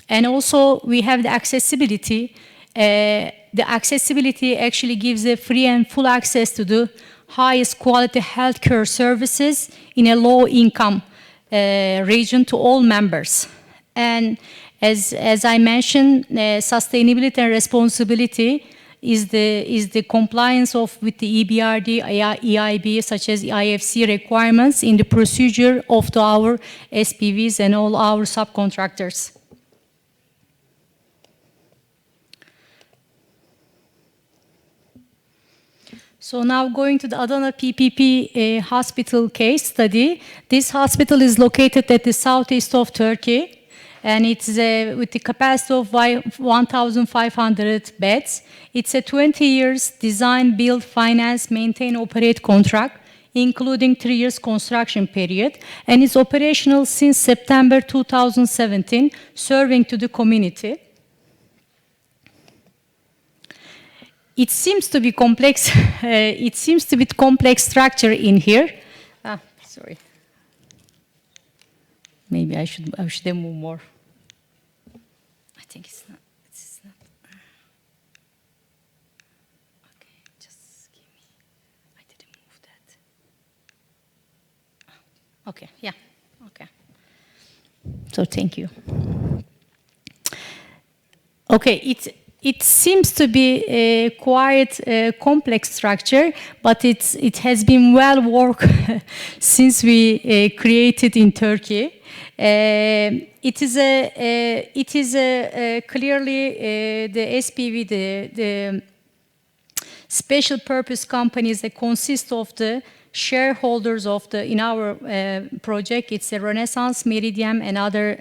And also we have the accessibility. The accessibility actually gives a free and full access to the highest quality healthcare services in a low income region to all members. And as I mentioned, sustainability and responsibility is the compliance with the EBRD, EIB, such as IFC requirements in the procedure of our SPVs and all our subcontractors. So now going to the Adana PPP hospital case study. This hospital is located at the southeast of Turkey, and it's with the capacity of 1,500 beds. It's a 20 years design, build, finance, maintain, operate contract, including 3 years construction period, and it's operational since September 2017, serving to the community. It seems to be complex. It seems to be complex structure in here. Sorry. Maybe I should have moved more. I think it's not. Okay, just give me. I didn't move that. Okay. Yeah. Okay. So thank you. Okay. It seems to be a quite complex structure, but it has been well worked since we created in Turkey. It is clearly the SPV, the special purpose companies that consist of the shareholders in our project. It's a Renaissance, Meridiam, and other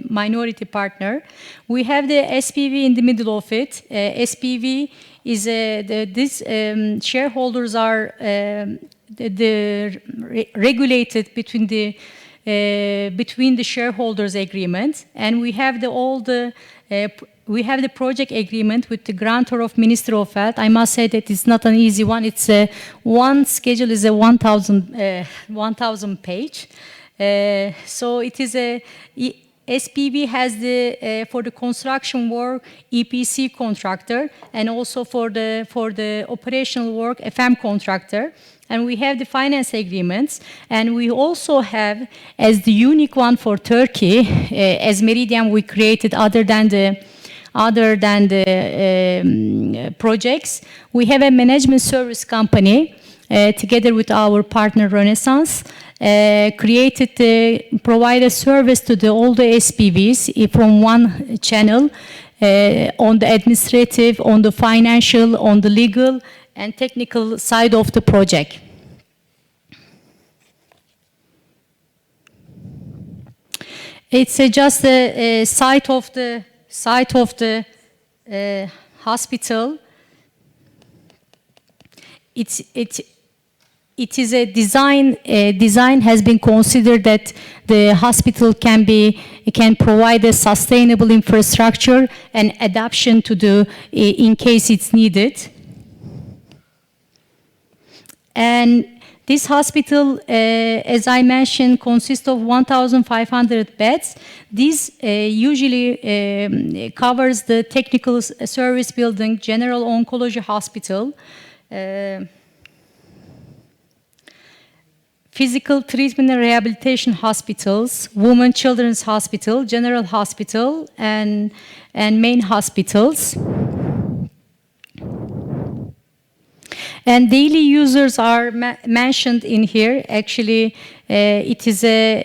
minority partner. We have the SPV in the middle of it. SPV is these shareholders are regulated between the shareholders agreement, and we have we have the project agreement with the grantor of Ministry of Health. I must say that it's not an easy one. It's one schedule is a 1,000 page. So it is SPV has for the construction work EPC contractor, and also for the operational work FM contractor. And we have the finance agreements, and we also have, as the unique one for Turkey, as Meridiam we created other than the projects, we have a management service company together with our partner Renaissance, created provide a service to all the SPVs from one channel on the administrative, on the financial, on the legal and technical side of the project. It's just a site of the hospital. It is a design. Design has been considered that the hospital can provide a sustainable infrastructure and adaptation to in case it's needed. And this hospital, as I mentioned, consists of 1,500 beds. This usually covers the technical service building, general oncology hospital, physical treatment and rehabilitation hospitals, women children's hospital, general hospital, and main hospitals. And daily users are mentioned in here. Actually, it is a.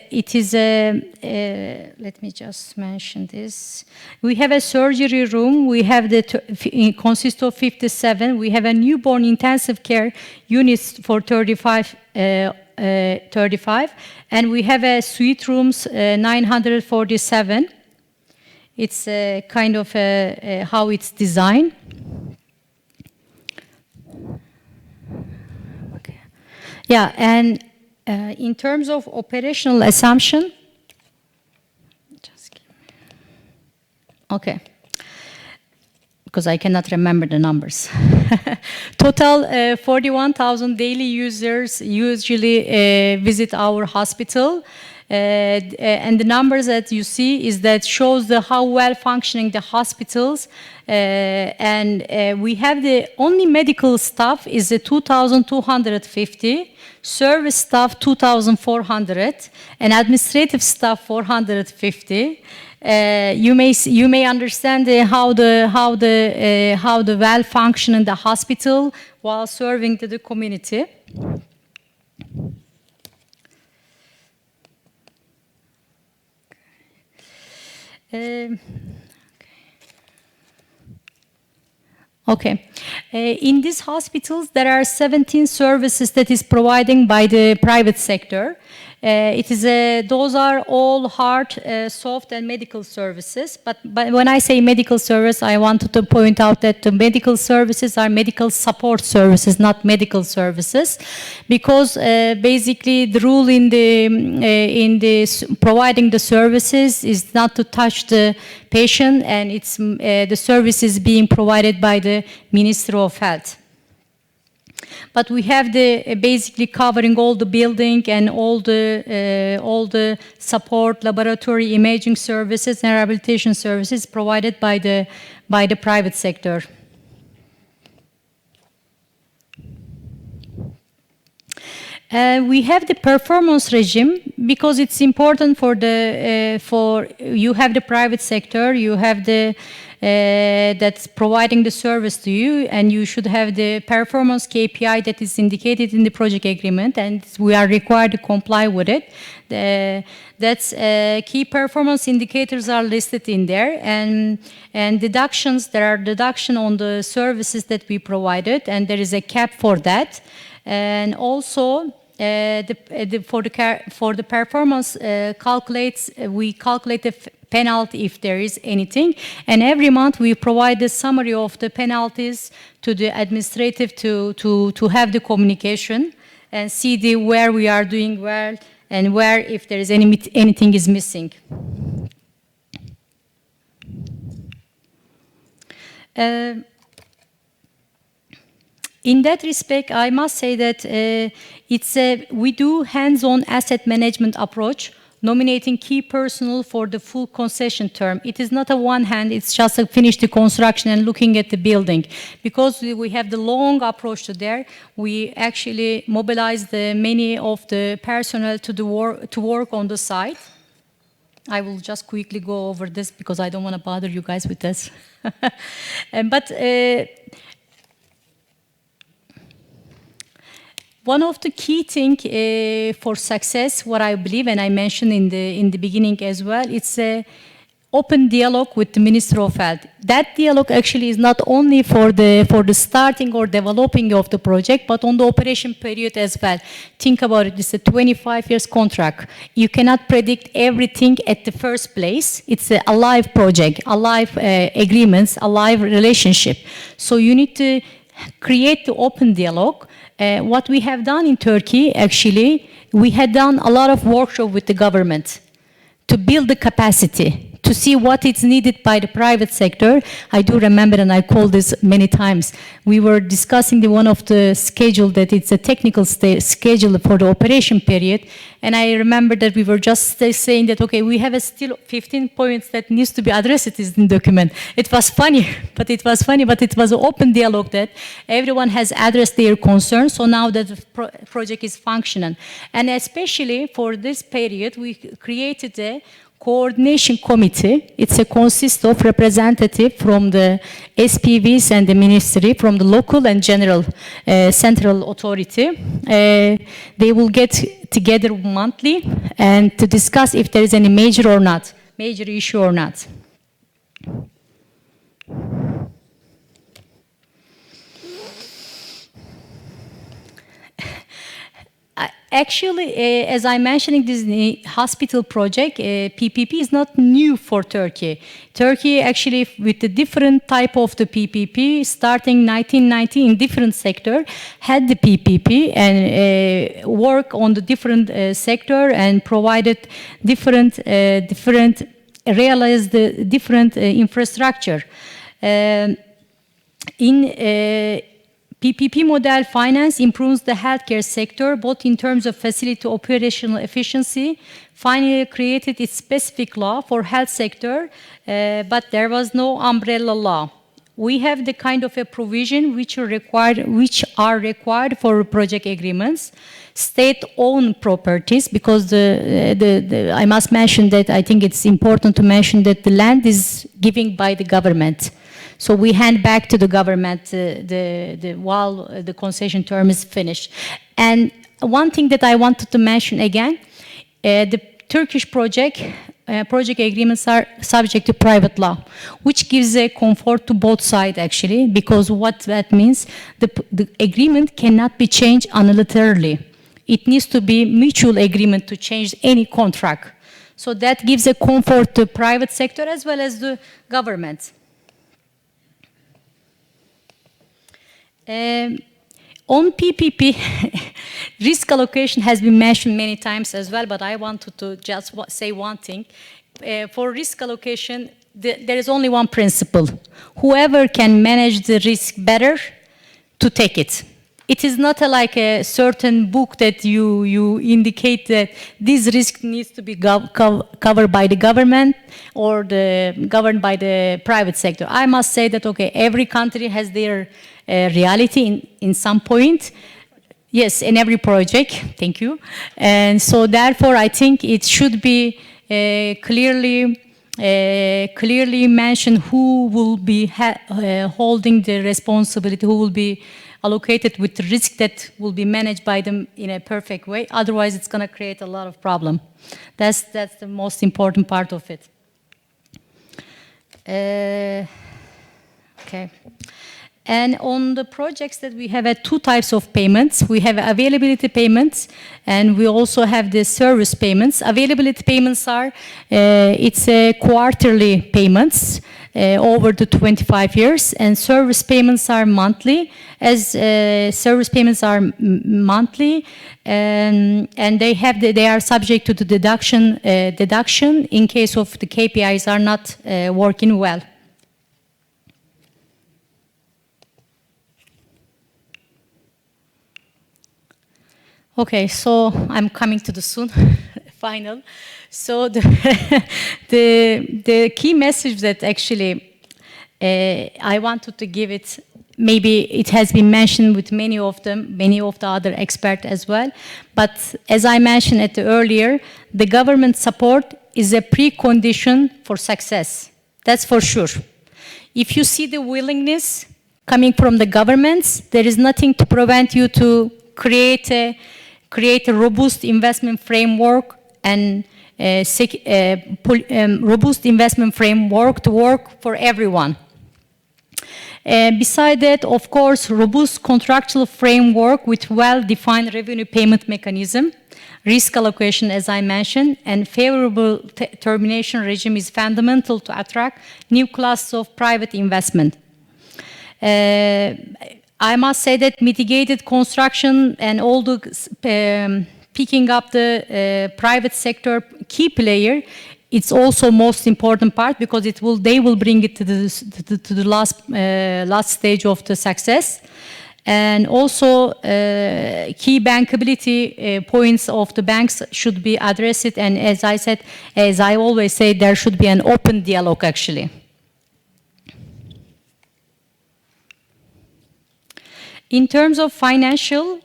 Let me just mention this. We have a surgery room. We have consists of 57. We have a newborn intensive care units for 35, and we have a suite rooms 947. It's kind of how it's designed. Yeah, and in terms of operational assumption, just give me. Okay. Because I cannot remember the numbers. Total 41,000 daily users usually visit our hospital. And the numbers that you see is that shows how well functioning the hospitals. And we have the only medical staff is 2,250, service staff 2,400, and administrative staff 450. You may understand how the well function in the hospital while serving to the community. Okay. In these hospitals, there are 17 services that is providing by the private sector. Those are all hard, soft, and medical services. But when I say medical service, I wanted to point out that the medical services are medical support services, not medical services, because basically the rule in the providing the services is not to touch the patient, and it's the service is being provided by the Ministry of Health. But we have basically covering all the building and all the support, laboratory, imaging services, and rehabilitation services provided by the private sector. We have the performance regime because it's important for you have the private sector, you have the that's providing the service to you, and you should have the performance KPI that is indicated in the project agreement, and we are required to comply with it. Key performance indicators are listed in there, and deductions. There are deductions on the services that we provided, and there is a cap for that, and also. For the performance we calculate the penalty if there is anything, and every month we provide the summary of the penalties to the administrative to have the communication and see where we are doing well and where if there is anything is missing. In that respect, I must say that we do hands-on asset management approach, nominating key personnel for the full concession term. It is not a one hand, it's just to finish the construction and looking at the building. Because we have the long approach to there, we actually mobilize many of the personnel to work on the site. I will just quickly go over this because I don't want to bother you guys with this. One of the key things for success, what I believe, and I mentioned in the beginning as well, it's an open dialogue with the Ministry of Health. That dialogue actually is not only for the starting or developing of the project, but on the operation period as well. Think about it, it's a 25 years contract. You cannot predict everything at the first place. It's a live project, a live agreements, a live relationship. So you need to create the open dialogue. What we have done in Turkey, actually, we had done a lot of workshop with the government to build the capacity, to see what is needed by the private sector. I do remember, and I called this many times, we were discussing one of the schedule that it's a technical schedule for the operation period, and I remember that we were just saying that, okay, we have still 15 points that needs to be addressed in the document. It was funny, but it was an open dialogue that everyone has addressed their concerns, so now that the project is functional. And especially for this period, we created a coordination committee. It's consists of representatives from the SPVs and the ministry, from the local and general central authority. They will get together monthly and to discuss if there is any major issue or not. Actually, as I mentioned, this hospital project, PPP, is not new for Turkey. Turkey, actually, with the different type of the PPP, starting 1990 in different sector, had the PPP and work on the different sector and provided different realize the different infrastructure. In PPP model finance improves the healthcare sector, both in terms of facility operational efficiency. Finally created its specific law for health sector, but there was no umbrella law. We have the kind of a provision which are required for project agreements, state-owned properties, because I must mention that I think it's important to mention that the land is given by the government. So we hand back to the government while the concession term is finished. And one thing that I wanted to mention again, the Turkish project agreements are subject to private law, which gives a comfort to both sides actually, because what that means, the agreement cannot be changed unilaterally. It needs to be mutual agreement to change any contract. So that gives a comfort to private sector as well as the government. On PPP, risk allocation has been mentioned many times as well, but I wanted to just say one thing. For risk allocation, there is only one principle. Whoever can manage the risk better, to take it. It is not like a certain book that you indicate that this risk needs to be covered by the government or governed by the private sector. I must say that, okay, every country has their reality in some point. Yes, in every project, thank you. And so therefore, I think it should be clearly mentioned who will be holding the responsibility, who will be allocated with the risk that will be managed by them in a perfect way. Otherwise, it's going to create a lot of problem. That's the most important part of it. Okay. And on the projects that we have two types of payments. We have availability payments, and we also have the service payments. Availability payments are, it's a quarterly payments over the 25 years, and service payments are monthly, as service payments are monthly, and they are subject to the deduction in case of the KPIs are not working well. Okay, so I'm coming to the soon final. So the key message that actually I wanted to give it, maybe it has been mentioned with many of the other experts as well, but as I mentioned earlier, the government support is a precondition for success. That's for sure. If you see the willingness coming from the governments, there is nothing to prevent you to create a robust investment framework and robust investment framework to work for everyone. Beside that, of course, robust contractual framework with well-defined revenue payment mechanism, risk allocation, as I mentioned, and favorable termination regime is fundamental to attract new classes of private investment. I must say that mitigated construction and all the picking up the private sector key player, it's also most important part because they will bring it to the last stage of the success. And also key bankability points of the banks should be addressed. And as I said, as I always say, there should be an open dialogue actually. In terms of financial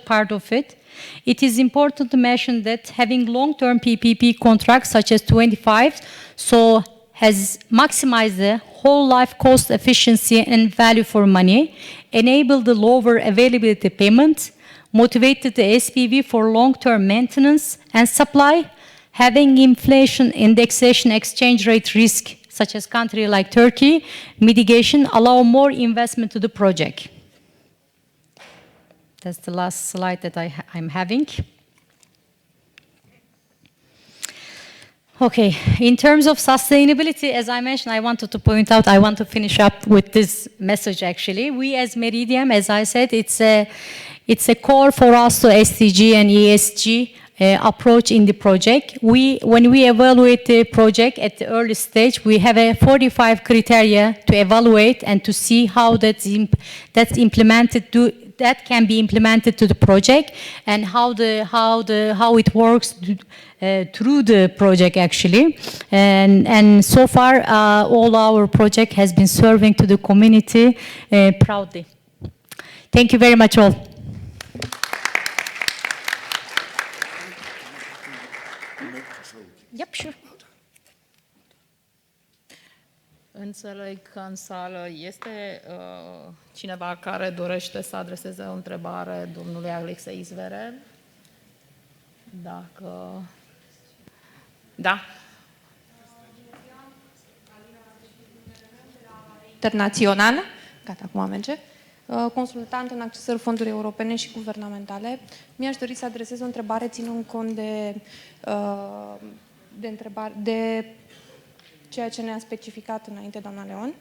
part of it, it is important to mention that having long-term PPP contracts such as 25, so has maximized the whole life cost efficiency and value for money, enabled the lower availability payment, motivated the SPV for long-term maintenance and supply, having inflation indexation exchange rate risk such as country like Turkey, mitigation, allow more investment to the project. That's the last slide that I'm having. Okay, in terms of sustainability, as I mentioned, I wanted to point out, I want to finish up with this message actually. We as Meridiam, as I said, it's a core for us to SDG and ESG approach in the project. When we evaluate the project at the early stage, we have a 45 criteria to evaluate and to see how that's implemented that can be implemented to the project, and how it works through the project actually. And so far, all our project has been serving to the community proudly. Thank you very much all. Yep, sure. Înțeleg că în sală este cineva care dorește să adreseze o întrebare domnului Alexei Zvere. Dacă... Da. Internațional. Gata, acum merge. Consultant în accesări fonduri europene și guvernamentale. Mi-aș dori să adresez o întrebare ținând cont de ceea ce ne-a specificat înainte doamna Leon.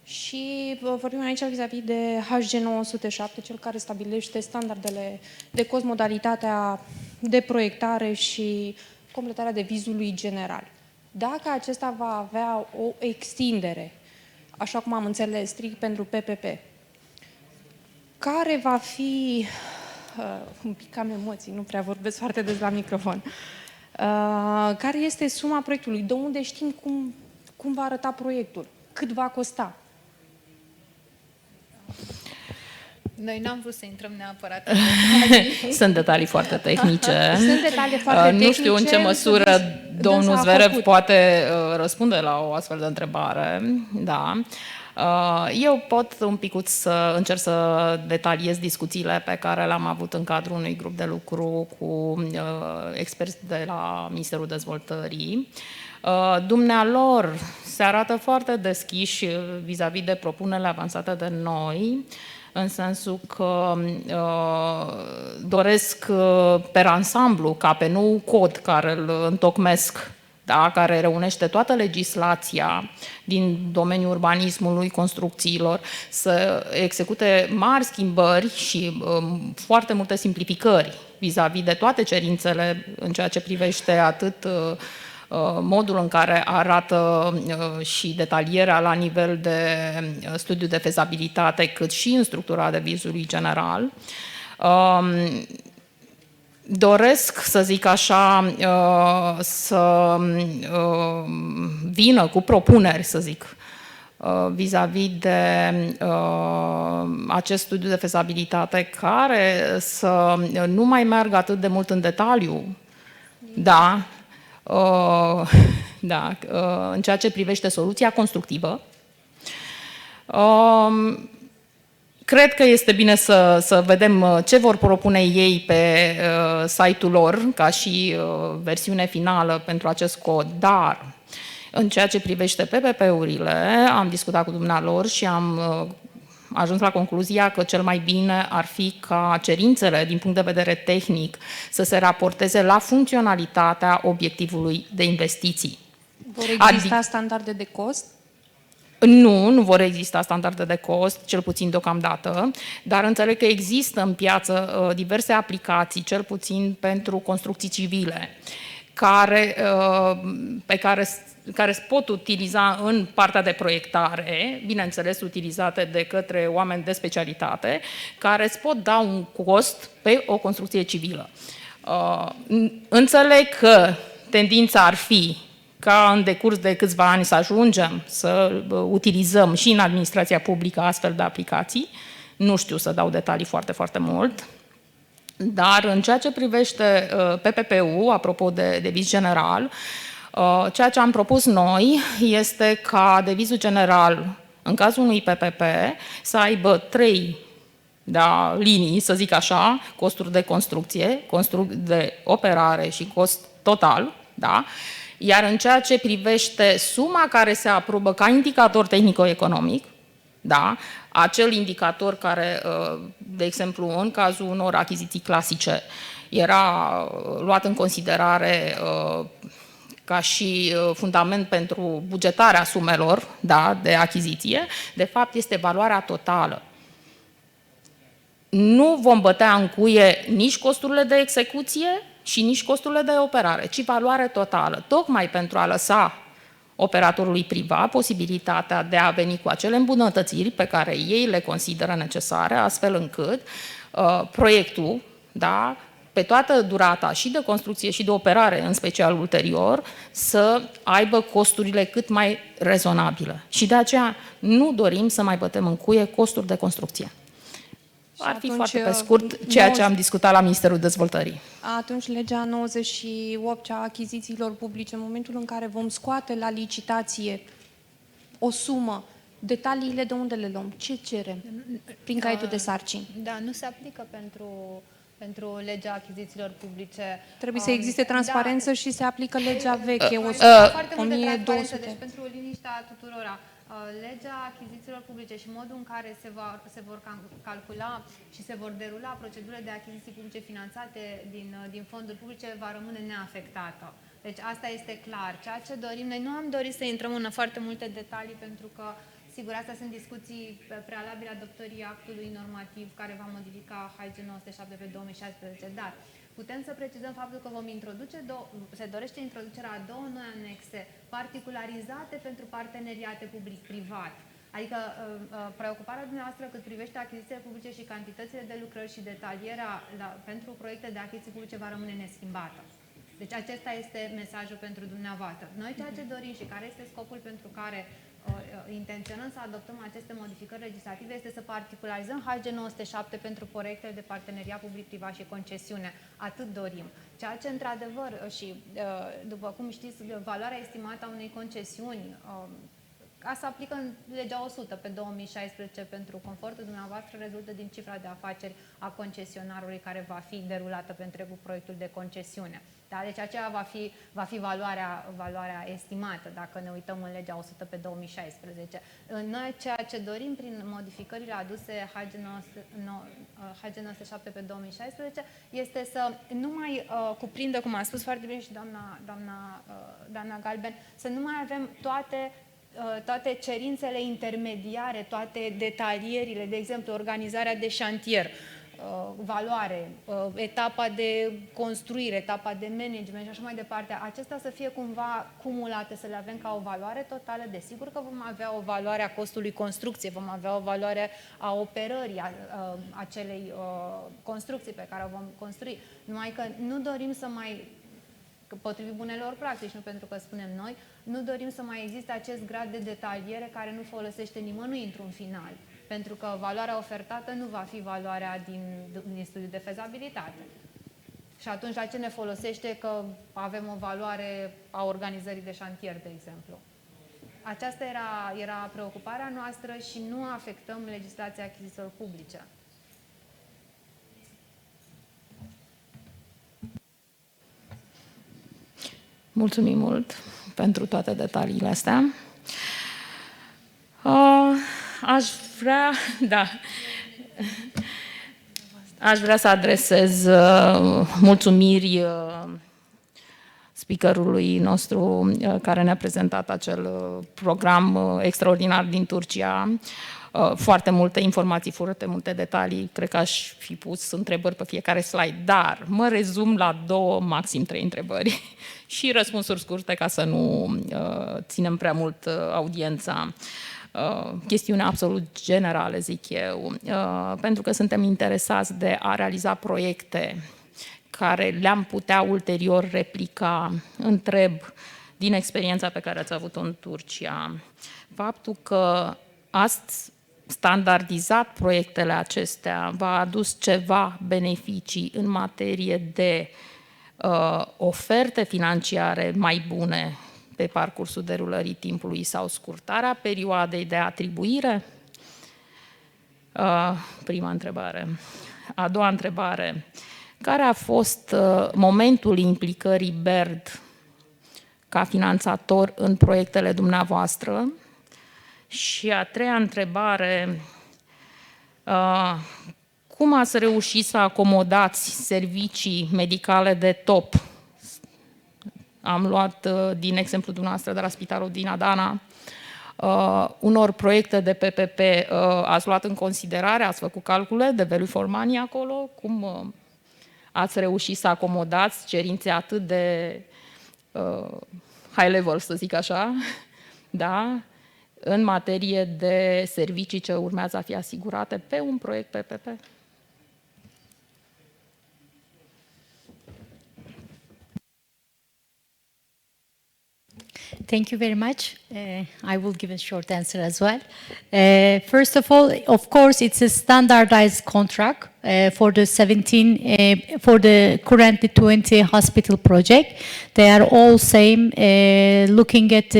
Și vorbim aici vis-a-vis de HG907, cel care stabilește standardele de cost, modalitatea de proiectare și completarea devizului general. Dacă acesta va avea o extindere, așa cum am înțeles, strict pentru PPP, care va fi, un pic am emoții, nu prea vorbesc foarte des la microfon, care este suma proiectului, de unde știm cum va arăta proiectul, cât va costa? Noi n-am vrut să intrăm neapărat în detalii. Sunt detalii foarte tehnice. Sunt detalii foarte tehnice. Nu știu în ce măsură domnul Zverev poate răspunde la o astfel de întrebare. Da. Eu pot un picuț să încerc să detaliez discuțiile pe care le-am avut în cadrul unui grup de lucru cu experți de la Ministerul Dezvoltării. Dumnealor se arată foarte deschiși vis-a-vis de propunerile avansate de noi, în sensul că doresc per ansamblu, ca pe nou cod care îl întocmesc, da, care reunește toată legislația din domeniul urbanismului, construcțiilor, să execute mari schimbări și foarte multe simplificări vis-a-vis de toate cerințele în ceea ce privește atât modul în care arată și detalierea la nivel de studiu de fezabilitate, cât și în structura devizului general. Doresc, să zic așa, să vină cu propuneri, să zic, vis-a-vis de acest studiu de fezabilitate, care să nu mai meargă atât de mult în detaliu, da, da, în ceea ce privește soluția constructivă. Cred că este bine să vedem ce vor propune ei pe site-ul lor, ca și versiune finală pentru acest cod, dar în ceea ce privește PPP-urile, am discutat cu dumnealor și am ajuns la concluzia că cel mai bine ar fi ca cerințele din punct de vedere tehnic să se raporteze la funcționalitatea obiectivului de investiții. Vor exista standarde de cost? Nu vor exista standarde de cost, cel puțin deocamdată, dar înțeleg că există în piață diverse aplicații, cel puțin pentru construcții civile, care se pot utiliza în partea de proiectare, bineînțeles utilizate de către oameni de specialitate, care îți pot da un cost pe o construcție civilă. Înțeleg că tendința ar fi ca în decurs de câțiva ani să ajungem să utilizăm și în administrația publică astfel de aplicații. Nu știu să dau detalii foarte, foarte mult. Dar în ceea ce privește PPP-ul, apropo de deviz general, ceea ce am propus noi este ca devizul general, în cazul unui PPP, să aibă 3 linii, să zic așa, costuri de construcție, de operare și cost total, da? Iar în ceea ce privește suma care se aprobă ca indicator tehnico-economic, da, acel indicator care, de exemplu, în cazul unor achiziții clasice, era luat în considerare ca și fundament pentru bugetarea sumelor, da, de achiziție, de fapt este valoarea totală. nu vom bătea în cuie nici costurile de execuție și nici costurile de operare, ci valoare totală, tocmai pentru a lăsa operatorului privat posibilitatea de a veni cu acele îmbunătățiri pe care ei le consideră necesare, astfel încât proiectul, da, pe toată durata și de construcție și de operare, în special ulterior, să aibă costurile cât mai rezonabile. Și de aceea nu dorim să mai bătem în cuie costuri de construcție. Ar fi foarte pe scurt ceea ce am discutat la Ministerul Dezvoltării. Atunci legea 98 a achizițiilor publice, în momentul în care vom scoate la licitație o sumă, detaliile de unde le luăm? Ce cerem prin caietul de sarcini? Da, nu se aplică pentru legea achizițiilor publice. Trebuie să existe transparență și se aplică legea veche, foarte multă transparență, 1200. deci pentru liniștea tuturora. Legea achizițiilor publice și modul în care se vor calcula și se vor derula procedurile de achiziții publice finanțate din fonduri publice va rămâne neafectată. Deci asta este clar. Ceea ce dorim, noi nu am dorit să intrăm în foarte multe detalii pentru că, sigur, astea sunt discuții prealabile adoptării actului normativ care va modifica HG 907 pe 2016, dar putem să precizăm faptul că se dorește introducerea a două noi anexe particularizate pentru parteneriate public-privat. Adică preocuparea dumneavoastră cât privește achizițiile publice și cantitățile de lucrări și detalierea pentru proiecte de achiziții publice va rămâne neschimbată. Deci acesta este mesajul pentru dumneavoastră. Noi ceea ce dorim și care este scopul pentru care intenționăm să adoptăm aceste modificări legislative este să particularizăm HG 907 pentru proiectele de parteneriat public-privat și concesiune. Atât dorim. Ceea ce, într-adevăr, și după cum știți, valoarea estimată a unei concesiuni, asta aplică în legea 100 pe 2016 pentru confortul dumneavoastră, rezultă din cifra de afaceri a concesionarului care va fi derulată pe întregul proiectul de concesiune. Da? Deci aceea va fi valoarea estimată dacă ne uităm în legea 100 pe 2016. Noi ceea ce dorim prin modificările aduse HG 907 pe 2016 este să nu mai cuprindă, cum a spus foarte bine și doamna Galben, să nu mai avem toate cerințele intermediare, toate detalierile, de exemplu, organizarea de șantier, valoare, etapa de construire, etapa de management și așa mai departe. Acestea să fie cumva cumulate, să le avem ca o valoare totală. Desigur că vom avea o valoare a costului construcție, vom avea o valoare a operării acelei construcții pe care o vom construi. Numai că nu dorim să mai, potrivit bunelor practici, nu pentru că spunem noi, nu dorim să mai existe acest grad de detaliere care nu folosește nimănui într-un final. Pentru că valoarea ofertată nu va fi valoarea din studiul de fezabilitate. Și atunci la ce ne folosește că avem o valoare a organizării de șantier, de exemplu? Aceasta era preocuparea noastră și nu afectăm legislația achizițiilor publice. Mulțumim mult pentru toate detaliile astea. Aș vrea să adresez mulțumiri speakerului nostru care ne-a prezentat acel program extraordinar din Turcia. Foarte multe informații, foarte multe detalii. Cred că aș fi pus întrebări pe fiecare slide, dar mă rezum la 2, maxim 3 întrebări și răspunsuri scurte ca să nu ținem prea mult audiența. Chestiune absolut generală, zic eu, pentru că suntem interesați de a realiza proiecte care le-am putea ulterior replica. Întreb, din experiența pe care ați avut-o în Turcia, faptul că ați standardizat proiectele acestea v-a adus ceva beneficii în materie de oferte financiare mai bune pe parcursul derulării timpului sau scurtarea perioadei de atribuire? Prima întrebare. A doua întrebare. Care a fost momentul implicării BERD ca finanțator în proiectele dumneavoastră? Și a treia întrebare. Cum ați reușit să acomodați servicii medicale de top? Am luat din exemplul dumneavoastră de la spitalul din Adana. unor proiecte de PPP ați luat în considerare, ați făcut calcule de value for money acolo? Cum ați reușit să acomodați cerințe atât de high level, să zic așa, da? În materie de servicii ce urmează a fi asigurate pe un proiect PPP? Thank you very much. I will give a short answer as well. First of all, of course, it's a standardized contract for the 17, for the currently 20 hospital project. They are all same, looking at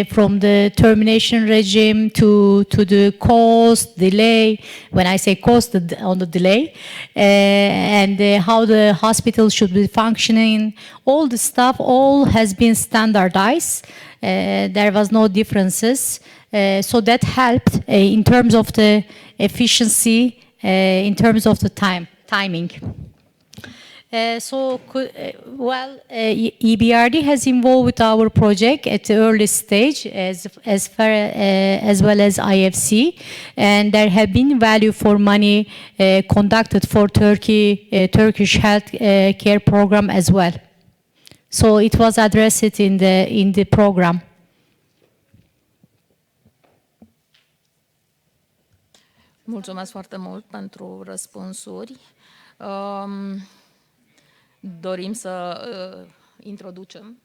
from the termination regime to the cost, delay, when I say cost, on the delay, and how the hospital should be functioning, all the stuff, all has been standardized. There was no differences. So that helped in terms of the efficiency, in terms of the timing. EBRD has involved with our project at the early stage as well as IFC, and there have been value for money conducted for Turkish health care program as well. So it was addressed in the program. Mulțumesc foarte mult pentru răspunsuri. Dorim să introducem.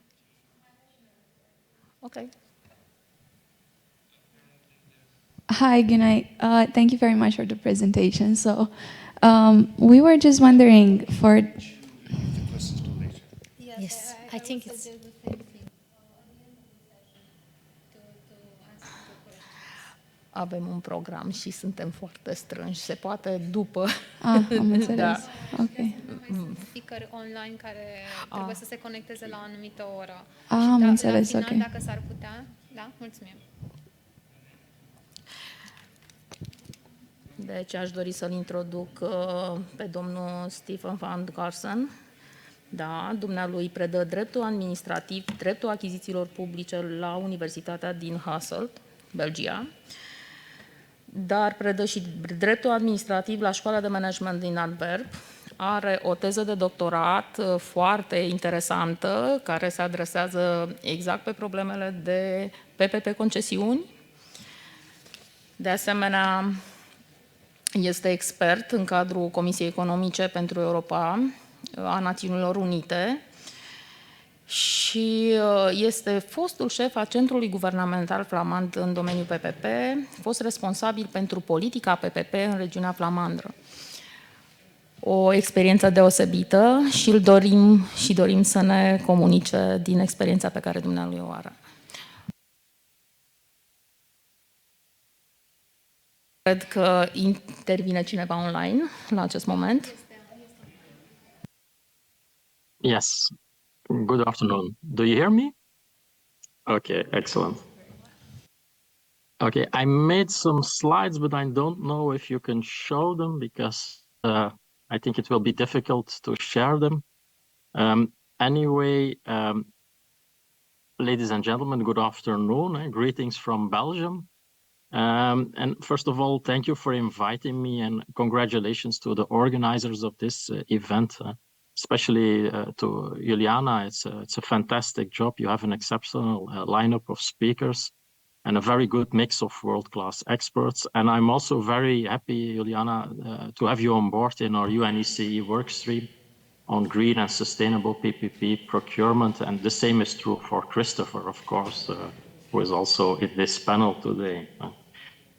Okay. Hi, good night. Thank you very much for the presentation. So, we were just wondering for. Yes, I think it's. Avem un program și suntem foarte strânși. Se poate după. Am înțeles. Da. Ok. Speaker online care trebuie să se conecteze la o anumită oră. Am înțeles, la final, ok. dacă s-ar putea, da, mulțumim. Deci aș dori să-l introduc pe domnul Stephen van Garsen. Da, dumnealui predă dreptul administrativ, dreptul achizițiilor publice la Universitatea din Hasselt, Belgia, dar predă și dreptul administrativ la Școala de Management din Antwerp. Are o teză de doctorat foarte interesantă, care se adresează exact pe problemele de PPP concesiuni. De asemenea, este expert în cadrul Comisiei Economice pentru Europa a Națiunilor Unite și este fostul șef a Centrului Guvernamental Flamand în domeniul PPP, fost responsabil pentru politica PPP în regiunea flamandră. O experiență deosebită și dorim să ne comunice din experiența pe care dumnealui o are. Cred că intervine cineva online la acest moment. Yes. Good afternoon. Do you hear me? Okay, excellent. Okay, I made some slides, but I don't know if you can show them because I think it will be difficult to share them. Anyway, ladies and gentlemen, good afternoon. Greetings from Belgium. And first of all, thank you for inviting me and congratulations to the organizers of this event. Especially to Juliana, it's a fantastic job. You have an exceptional lineup of speakers and a very good mix of world-class experts. And I'm also very happy, Juliana, to have you on board in our UNECE workstream on green and sustainable PPP procurement. And the same is true for Christopher, of course, who is also in this panel today.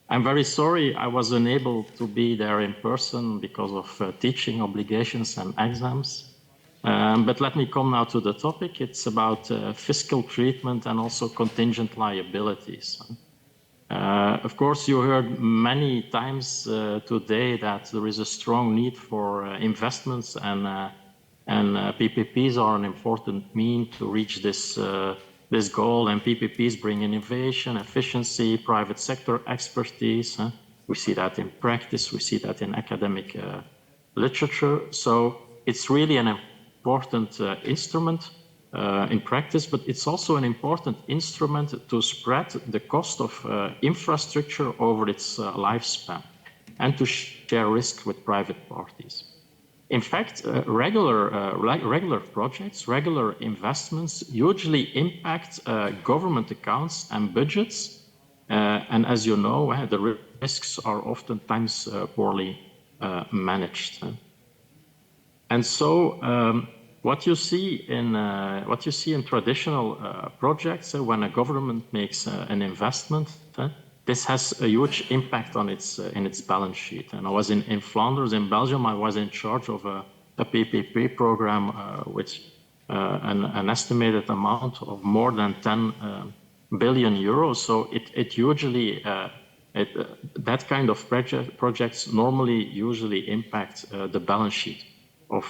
I'm very sorry I was unable to be there in person because of teaching obligations and exams. But let me come now to the topic. It's about fiscal treatment and also contingent liabilities. Of course, you heard many times today that there is a strong need for investments and PPPs are an important mean to reach this goal, and PPPs bring innovation, efficiency, private sector expertise. We see that in practice, we see that in academic literature. So it's really an important instrument in practice, but it's also an important instrument to spread the cost of infrastructure over its lifespan and to share risk with private parties. In fact, regular projects, regular investments usually impact government accounts and budgets. And as you know, the risks are oftentimes poorly managed. And so what you see in traditional projects, when a government makes an investment, this has a huge impact on its balance sheet. And I was in Flanders, in Belgium. I was in charge of a PPP program with an estimated amount of more than 10 billion euros. So it usually that kind of projects normally usually impact the balance sheet of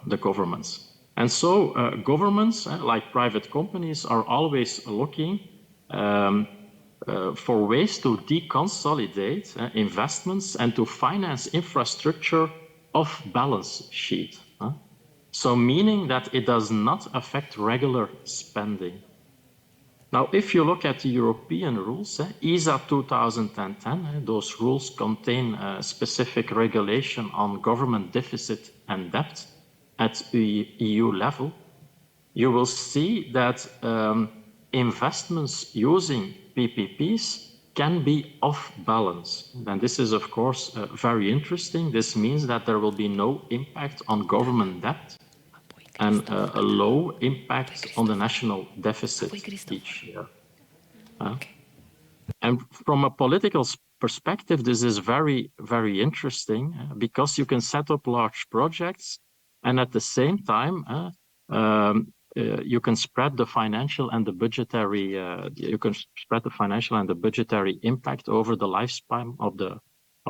the governments. And so governments, like private companies, are always looking for ways to deconsolidate investments and to finance infrastructure off balance sheet. So meaning that it does not affect regular spending. Now, if you look at the European rules, ESA 2010, those rules contain specific regulation on government deficit and debt at the EU level. You will see that investments using PPPs can be off balance. And this is, of course, very interesting. This means that there will be no impact on government debt and a low impact on the national deficit each year. And from a political perspective, this is very, very interesting because you can set up large projects and at the same time, you can spread the financial and the budgetary. Impact over the lifespan of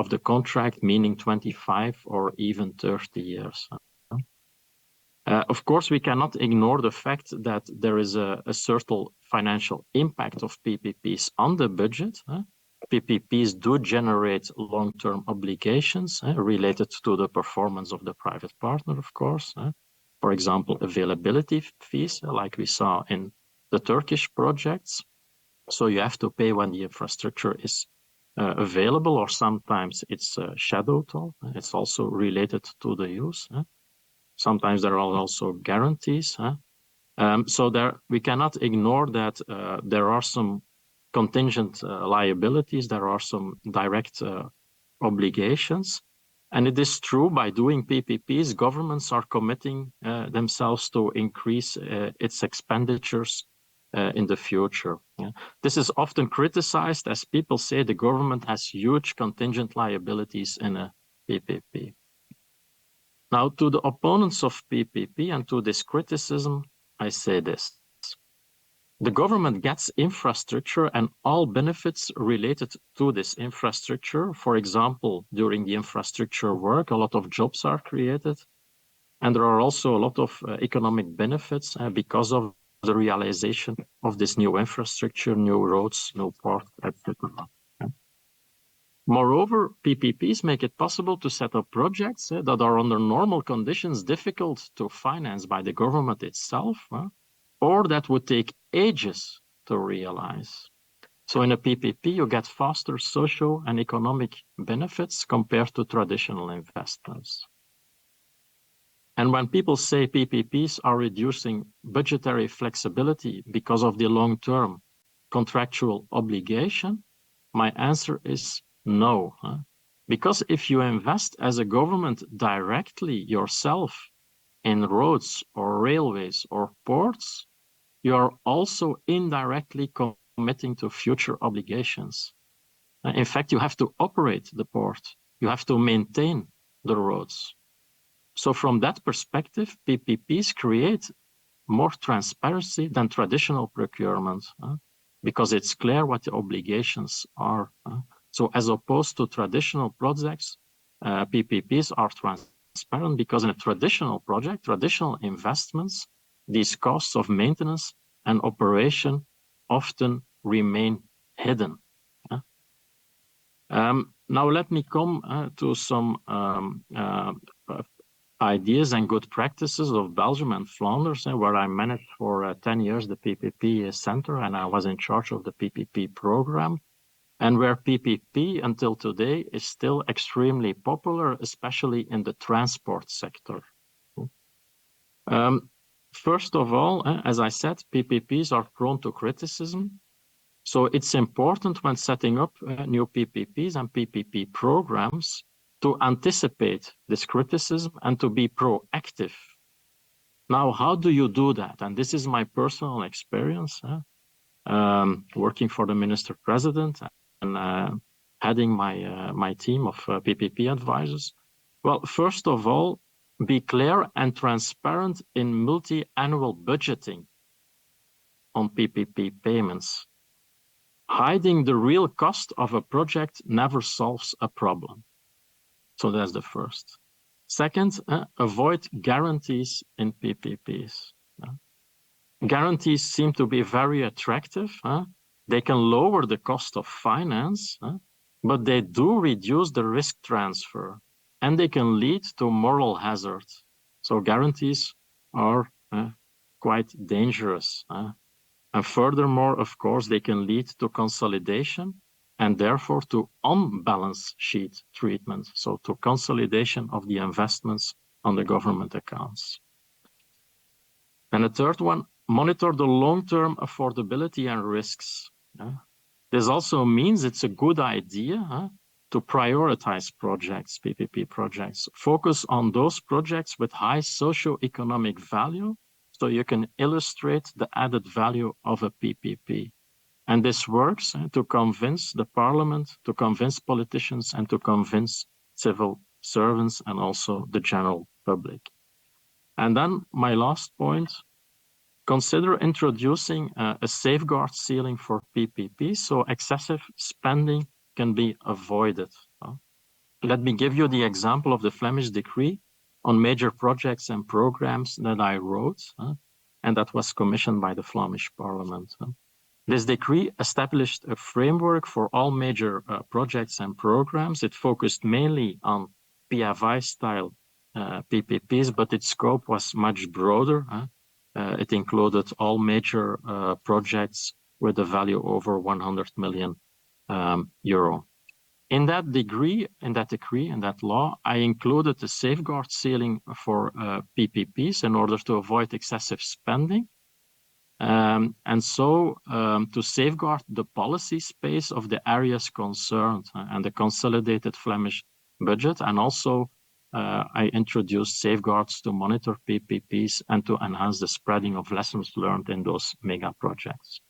the contract, meaning 25 or even 30 years. Of course, we cannot ignore the fact that there is a certain financial impact of PPPs on the budget. PPPs do generate long-term obligations related to the performance of the private partner, of course. For example, availability fees, like we saw in the Turkish projects. So you have to pay when the infrastructure is available, or sometimes it's shadow toll. It's also related to the use. Sometimes there are also guarantees. So we cannot ignore that there are some contingent liabilities. There are some direct obligations. And it is true, by doing PPPs, governments are committing themselves to increase its expenditures in the future. This is often criticized as people say the government has huge contingent liabilities in a PPP. Now, to the opponents of PPP and to this criticism, I say this. The government gets infrastructure and all benefits related to this infrastructure. For example, during the infrastructure work, a lot of jobs are created. And there are also a lot of economic benefits because of the realization of this new infrastructure, new roads, new ports, etc. Moreover, PPPs make it possible to set up projects that are under normal conditions difficult to finance by the government itself, or that would take ages to realize. So in a PPP, you get faster social and economic benefits compared to traditional investments. And when people say PPPs are reducing budgetary flexibility because of the long-term contractual obligation, my answer is no. Because if you invest as a government directly yourself in roads or railways or ports, you are also indirectly committing to future obligations. In fact, you have to operate the port. You have to maintain the roads. So from that perspective, PPPs create more transparency than traditional procurement because it's clear what the obligations are. So as opposed to traditional projects, PPPs are transparent because in a traditional project, traditional investments, these costs of maintenance and operation often remain hidden. Now let me come to some ideas and good practices of Belgium and Flanders, where I managed for 10 years the PPP Center, and I was in charge of the PPP program, and where PPP until today is still extremely popular, especially in the transport sector. First of all, as I said, PPPs are prone to criticism. So it's important when setting up new PPPs and PPP programs to anticipate this criticism and to be proactive. Now, how do you do that? And this is my personal experience, working for the Minister President and heading my team of PPP advisors. Well, first of all, be clear and transparent in multi-annual budgeting on PPP payments. Hiding the real cost of a project never solves a problem. So that's the first. Second, avoid guarantees in PPPs. Guarantees seem to be very attractive. They can lower the cost of finance, but they do reduce the risk transfer, and they can lead to moral hazard. So guarantees are quite dangerous. And furthermore, of course, they can lead to consolidation and therefore to on-balance sheet treatment, so to consolidation of the investments on the government accounts. And the third one, monitor the long-term affordability and risks. This also means it's a good idea to prioritize projects, PPP projects. Focus on those projects with high socio-economic value, so you can illustrate the added value of a PPP. And this works to convince the parliament, to convince politicians, and to convince civil servants and also the general public. And then my last point, consider introducing a safeguard ceiling for PPP so excessive spending can be avoided. Let me give you the example of the Flemish decree on major projects and programs that I wrote, and that was commissioned by the Flemish Parliament. This decree established a framework for all major projects and programs. It focused mainly on PFI-style PPPs, but its scope was much broader. It included all major projects with a value over 100 million euro. In that decree, in that law, I included a safeguard ceiling for PPPs in order to avoid excessive spending. And so to safeguard the policy space of the areas concerned and the consolidated Flemish budget. And also I introduced safeguards to monitor PPPs and to enhance the spreading of lessons learned in those mega projects.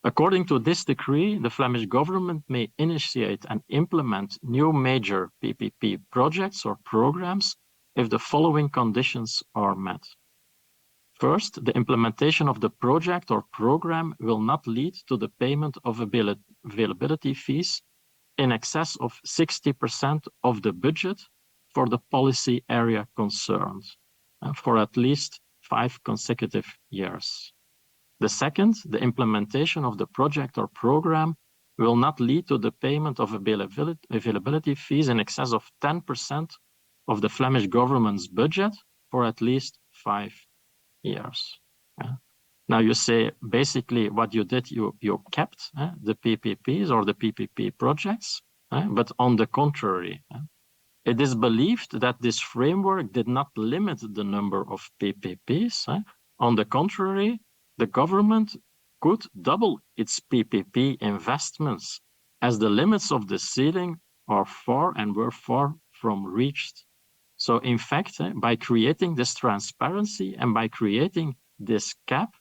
According to this decree, the Flemish government may initiate and implement new major PPP projects or programs if the following conditions are met. First, the implementation of the project or program will not lead to the payment of availability fees in excess of 60% of the budget for the policy area concerned for at least 5 consecutive years. The second, the implementation of the project or program will not lead to the payment of availability fees in excess of 10% of the Flemish government's budget for at least 5 years. Now you say, basically what you did, you kept the PPPs or the PPP projects, but on the contrary, it is believed that this framework did not limit the number of PPPs. On the contrary, the government could double its PPP investments as the limits of the ceiling are were far from reached. So in fact, by creating this transparency and by creating this cap,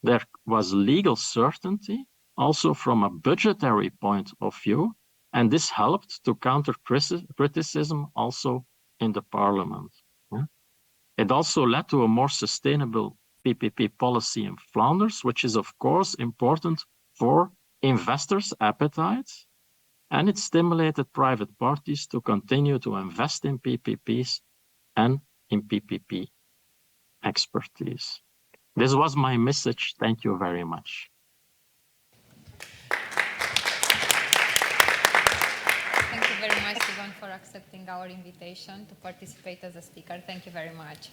there was legal certainty also from a budgetary point of view, and this helped to counter criticism also in the parliament. It also led to a more sustainable PPP policy in Flanders, which is of course important for investors' appetite, and it stimulated private parties to continue to invest in PPPs and in PPP expertise. This was my message. Thank you very much. Thank you very much. everyone for accepting our invitation to participate as a speaker. Thank you very much.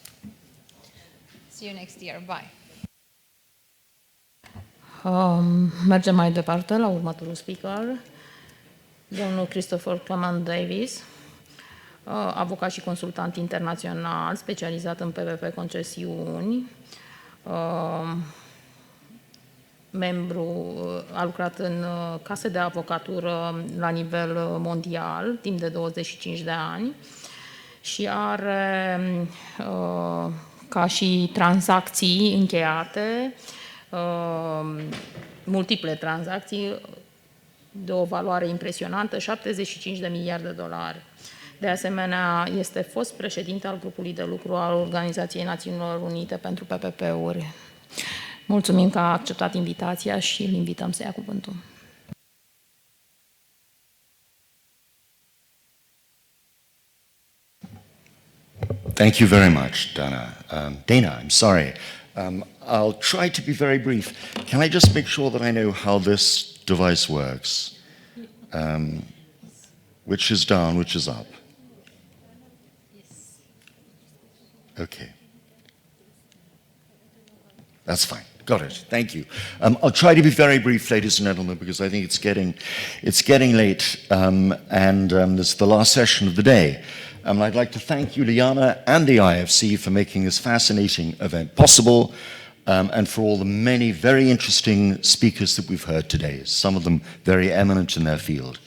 See you next year. Bye. Mergem mai departe la următorul speaker, domnul Christopher Clement Davis, avocat și consultant internațional, specializat în PPP concesiuni, membru, a lucrat în case de avocatură la nivel mondial, timp de 25 de ani și are ca și tranzacții încheiate, multiple tranzacții de o valoare impresionantă, 75 de miliarde de dolari. De asemenea, este fost președinte al grupului de lucru al Organizației Națiunilor Unite pentru PPP-uri. Mulțumim că a acceptat invitația și îl invităm să ia cuvântul. Thank you very much, Dana. Dana, I'm sorry. I'll try to be very brief. Can I just make sure that I know how this device works? Which is down, which is up? Okay. That's fine. Got it. Thank you. I'll try to be very brief, ladies and gentlemen, because I think it's getting late, and this is the last session of the day. I'd like to thank you, Liana, and the IFC for making this fascinating event possible, and for all the many very interesting speakers that we've heard today, some of them very eminent in their field.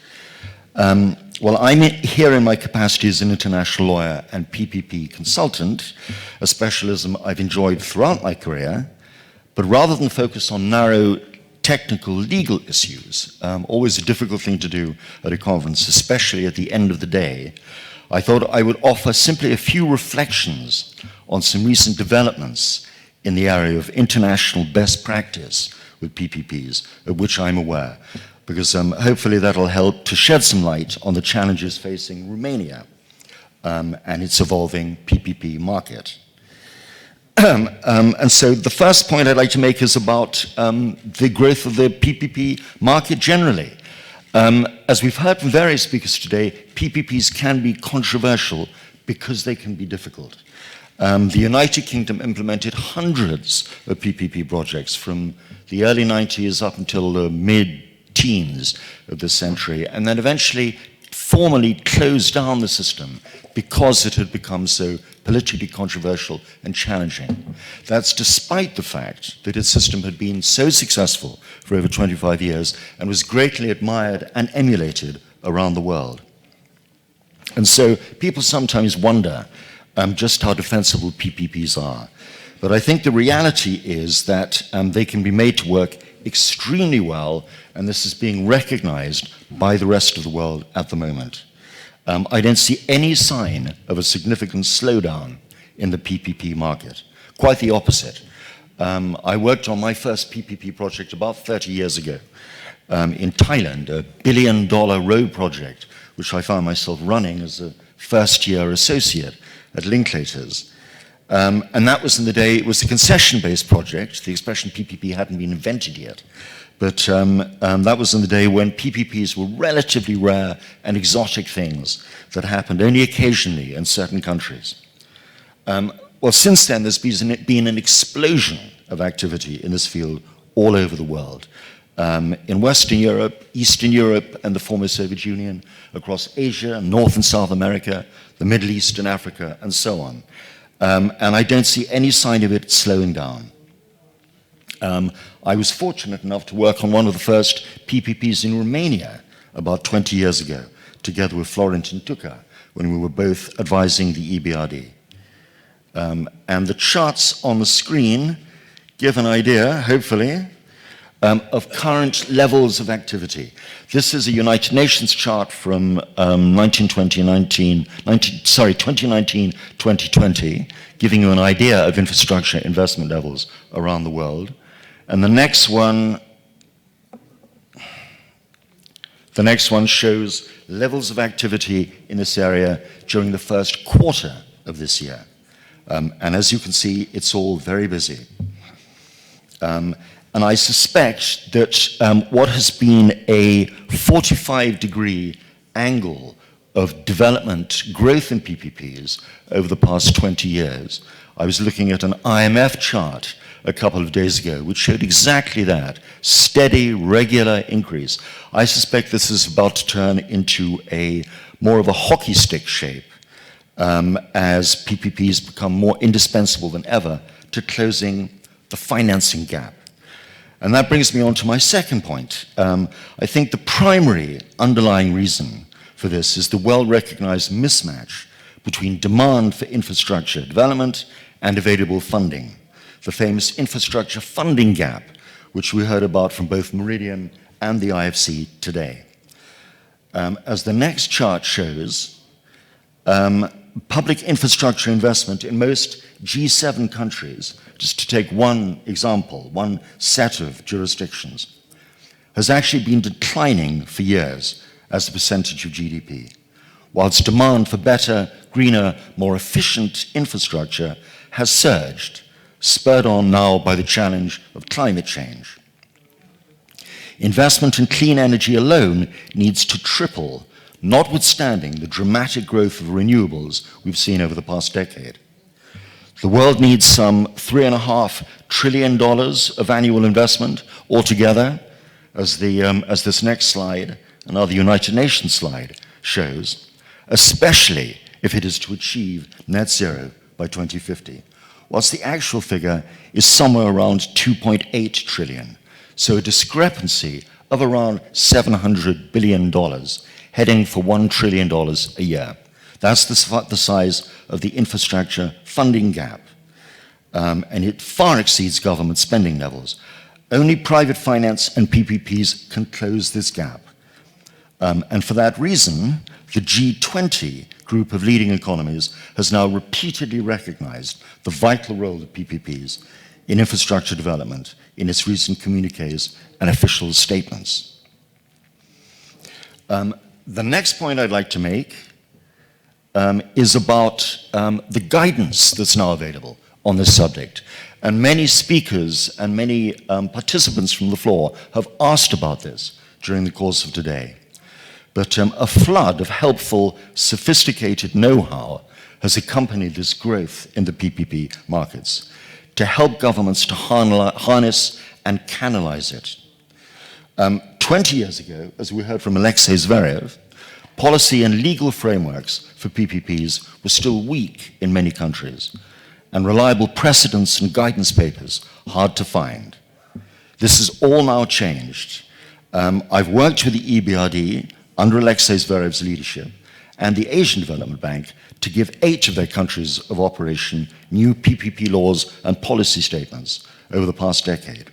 Well, I'm here in my capacity as an international lawyer and PPP consultant, a specialism I've enjoyed throughout my career, but rather than focus on narrow technical legal issues, always a difficult thing to do at a conference, especially at the end of the day, I thought I would offer simply a few reflections on some recent developments in the area of international best practice with PPPs, of which I'm aware, because hopefully that'll help to shed some light on the challenges facing Romania and its evolving PPP market. And so the first point I'd like to make is about the growth of the PPP market generally. As we've heard from various speakers today, PPPs can be controversial because they can be difficult. The United Kingdom implemented hundreds of PPP projects from the early 90s up until the mid-teens of this century, and then eventually formally closed down the system because it had become so politically controversial and challenging. That's despite the fact that its system had been so successful for over 25 years and was greatly admired and emulated around the world. And so people sometimes wonder just how defensible PPPs are. But I think the reality is that they can be made to work extremely well, and this is being recognized by the rest of the world at the moment. I don't see any sign of a significant slowdown in the PPP market. Quite the opposite. I worked on my first PPP project about 30 years ago in Thailand, a $1 billion road project, which I found myself running as a first-year associate at Linklaters. And that was in the day, it was a concession-based project. The expression PPP hadn't been invented yet. But that was in the day when PPPs were relatively rare and exotic things that happened only occasionally in certain countries. Well, since then, there's been an explosion of activity in this field all over the world. In Western Europe, Eastern Europe, and the former Soviet Union, across Asia, North and South America, the Middle East and Africa, and so on. And I don't see any sign of it slowing down. I was fortunate enough to work on one of the first PPPs in Romania about 20 years ago, together with Florentin Țuca, when we were both advising the EBRD. And the charts on the screen give an idea, hopefully, of current levels of activity. This is a United Nations chart from 2019-2020, giving you an idea of infrastructure investment levels around the world. And the next one shows levels of activity in this area during the first quarter of this year. And as you can see, it's all very busy. And I suspect that what has been a 45-degree angle of development growth in PPPs over the past 20 years. I was looking at an IMF chart a couple of days ago, which showed exactly that, steady, regular increase. I suspect this is about to turn into more of a hockey stick shape as PPPs become more indispensable than ever to closing the financing gap. And that brings me on to my second point. I think the primary underlying reason for this is the well-recognized mismatch between demand for infrastructure development and available funding, the famous infrastructure funding gap, which we heard about from both Meridiam and the IFC today. As the next chart shows, public infrastructure investment in most G7 countries, just to take one example, one set of jurisdictions, has actually been declining for years as a percentage of GDP, whilst demand for better, greener, more efficient infrastructure has surged, spurred on now by the challenge of climate change. Investment in clean energy alone needs to triple, notwithstanding the dramatic growth of renewables we've seen over the past decade. The world needs some $3.5 trillion of annual investment altogether, as this next slide, another United Nations slide, shows, especially if it is to achieve net zero by 2050, whilst the actual figure is somewhere around 2.8 trillion, so a discrepancy of around $700 billion, heading for $1 trillion a year. That's the size of the infrastructure funding gap, and it far exceeds government spending levels. Only private finance and PPPs can close this gap. And for that reason, the G20 group of leading economies has now repeatedly recognized the vital role of PPPs in infrastructure development in its recent communiques and official statements. The next point I'd like to make is about the guidance that's now available on this subject. And many speakers and many participants from the floor have asked about this during the course of today. But a flood of helpful, sophisticated know-how has accompanied this growth in the PPP markets to help governments to harness and canalize it. 20 years ago, as we heard from Alexei Zverev, policy and legal frameworks for PPPs were still weak in many countries, and reliable precedents and guidance papers hard to find. This has all now changed. I've worked with the EBRD under Alexei Zverev's leadership and the Asian Development Bank to give 8 of their countries of operation new PPP laws and policy statements over the past decade.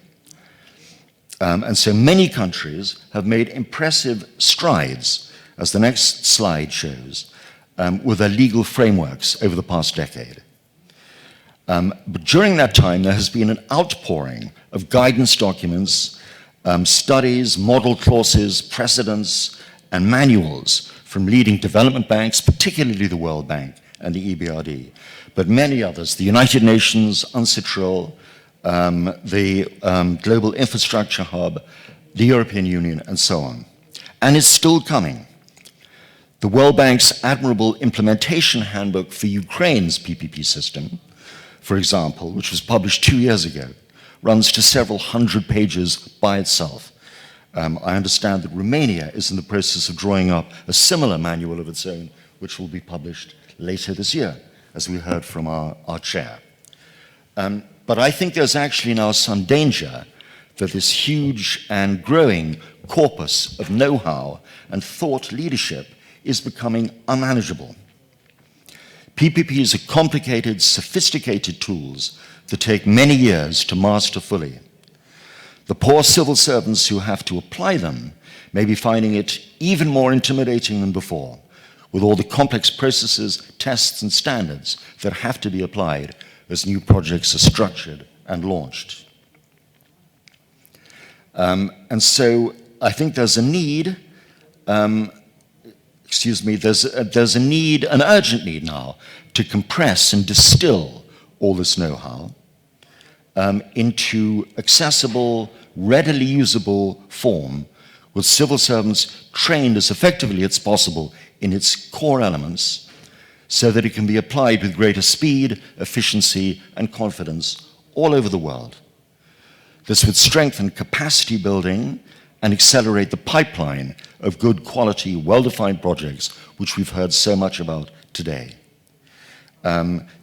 And so many countries have made impressive strides, as the next slide shows, with their legal frameworks over the past decade. But during that time, there has been an outpouring of guidance documents, studies, model clauses, precedents, and manuals from leading development banks, particularly the World Bank and the EBRD, but many others, the United Nations, UNCITRAL, the Global Infrastructure Hub, the European Union, and so on. And it's still coming. The World Bank's admirable implementation handbook for Ukraine's PPP system, for example, which was published 2 years ago, runs to several hundred pages by itself. I understand that Romania is in the process of drawing up a similar manual of its own, which will be published later this year, as we heard from our chair. But I think there's actually now some danger that this huge and growing corpus of know-how and thought leadership is becoming unmanageable. PPPs are complicated, sophisticated tools that take many years to master fully. The poor civil servants who have to apply them may be finding it even more intimidating than before, with all the complex processes, tests, and standards that have to be applied as new projects are structured and launched. And so I think there's a need, there's a need, an urgent need now, to compress and distill all this know-how into accessible, readily usable form, with civil servants trained as effectively as possible in its core elements so that it can be applied with greater speed, efficiency, and confidence all over the world. This would strengthen capacity building and accelerate the pipeline of good quality, well-defined projects, which we've heard so much about today.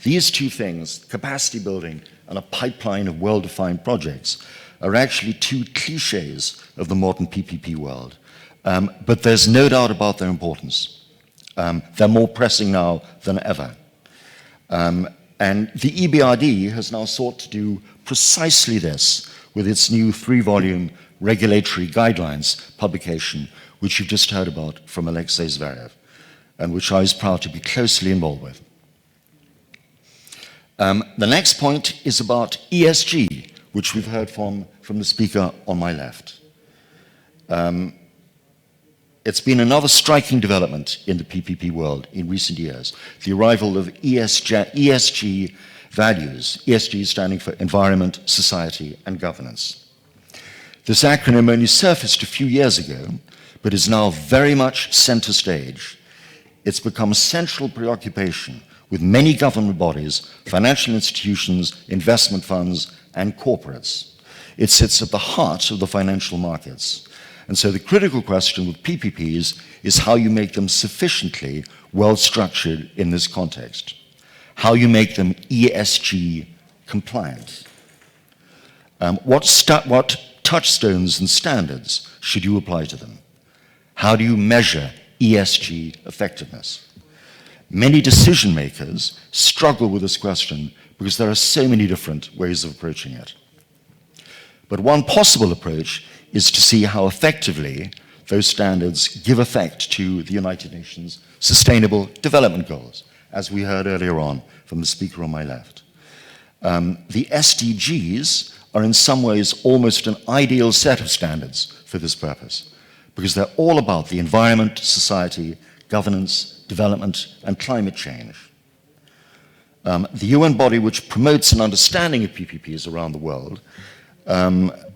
These two things, capacity building and a pipeline of well-defined projects, are actually two cliches of the modern PPP world. But there's no doubt about their importance. They're more pressing now than ever. And the EBRD has now sought to do precisely this with its new 3-volume regulatory guidelines publication, which you've just heard about from Alexei Zverev, and which I was proud to be closely involved with. The next point is about ESG, which we've heard from the speaker on my left. It's been another striking development in the PPP world in recent years, the arrival of ESG values, ESG standing for Environment, Society, and Governance. This acronym only surfaced a few years ago, but is now very much center stage. It's become a central preoccupation with many government bodies, financial institutions, investment funds, and corporates. It sits at the heart of the financial markets. And so the critical question with PPPs is how you make them sufficiently well-structured in this context, how you make them ESG compliant. What touchstones and standards should you apply to them? How do you measure ESG effectiveness? Many decision makers struggle with this question because there are so many different ways of approaching it. But one possible approach is to see how effectively those standards give effect to the United Nations Sustainable Development Goals, as we heard earlier on from the speaker on my left. The SDGs are in some ways almost an ideal set of standards for this purpose, because they're all about the environment, society, governance, development, and climate change. The UN body which promotes an understanding of PPPs around the world,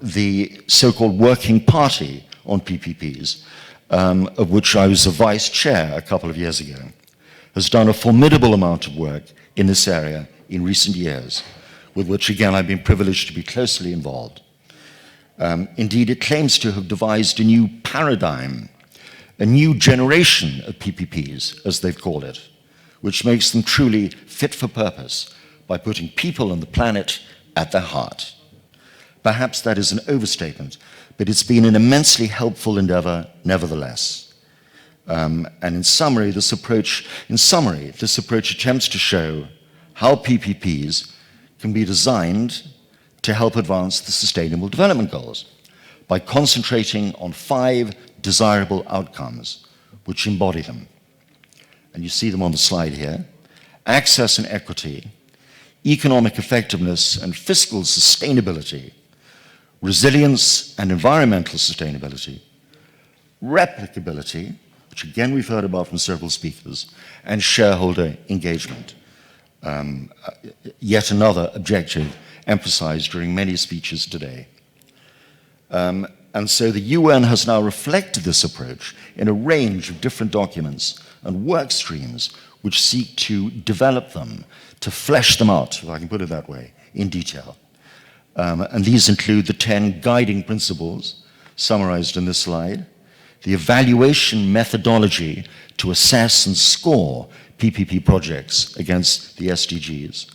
the so-called Working Party on PPPs, of which I was a vice chair a couple of years ago, has done a formidable amount of work in this area in recent years, with which, again, I've been privileged to be closely involved. Indeed, it claims to have devised a new paradigm, a new generation of PPPs, as they've called it, which makes them truly fit for purpose by putting people and the planet at their heart. Perhaps that is an overstatement, but it's been an immensely helpful endeavor nevertheless. And in summary, this approach attempts to show how PPPs can be designed to help advance the Sustainable Development Goals by concentrating on 5 desirable outcomes which embody them. And you see them on the slide here: access and equity, economic effectiveness and fiscal sustainability, resilience and environmental sustainability, replicability, which again we've heard about from several speakers, and shareholder engagement. Yet another objective emphasized during many speeches today. And so the UN has now reflected this approach in a range of different documents and work streams which seek to develop them, to flesh them out, if I can put it that way, in detail. And these include the 10 guiding principles summarized in this slide, the evaluation methodology to assess and score PPP projects against the SDGs,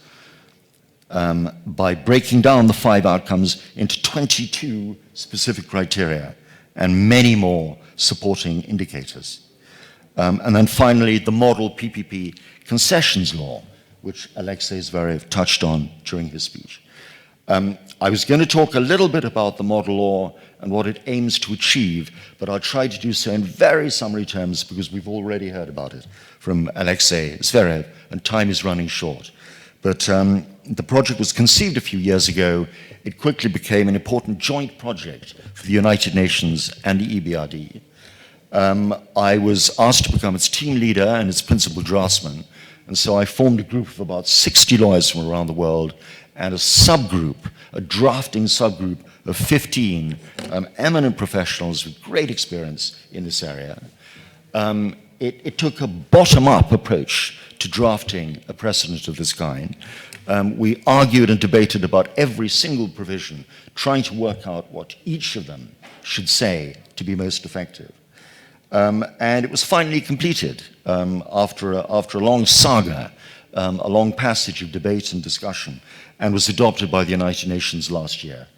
by breaking down the 5 outcomes into 22 specific criteria and many more supporting indicators. And then finally, the model PPP concessions law, which Alexei Zverev touched on during his speech. I was going to talk a little bit about the model law and what it aims to achieve, but I'll try to do so in very summary terms because we've already heard about it from Alexei Zverev, and time is running short. But the project was conceived a few years ago. It quickly became an important joint project for the United Nations and the EBRD. I was asked to become its team leader and its principal draftsman, and so I formed a group of about 60 lawyers from around the world and a subgroup, a drafting subgroup of 15 eminent professionals with great experience in this area. it took a bottom-up approach to drafting a precedent of this kind. We argued and debated about every single provision, trying to work out what each of them should say to be most effective. And it was finally completed after a long saga, a long passage of debate and discussion, and was adopted by the United Nations last year.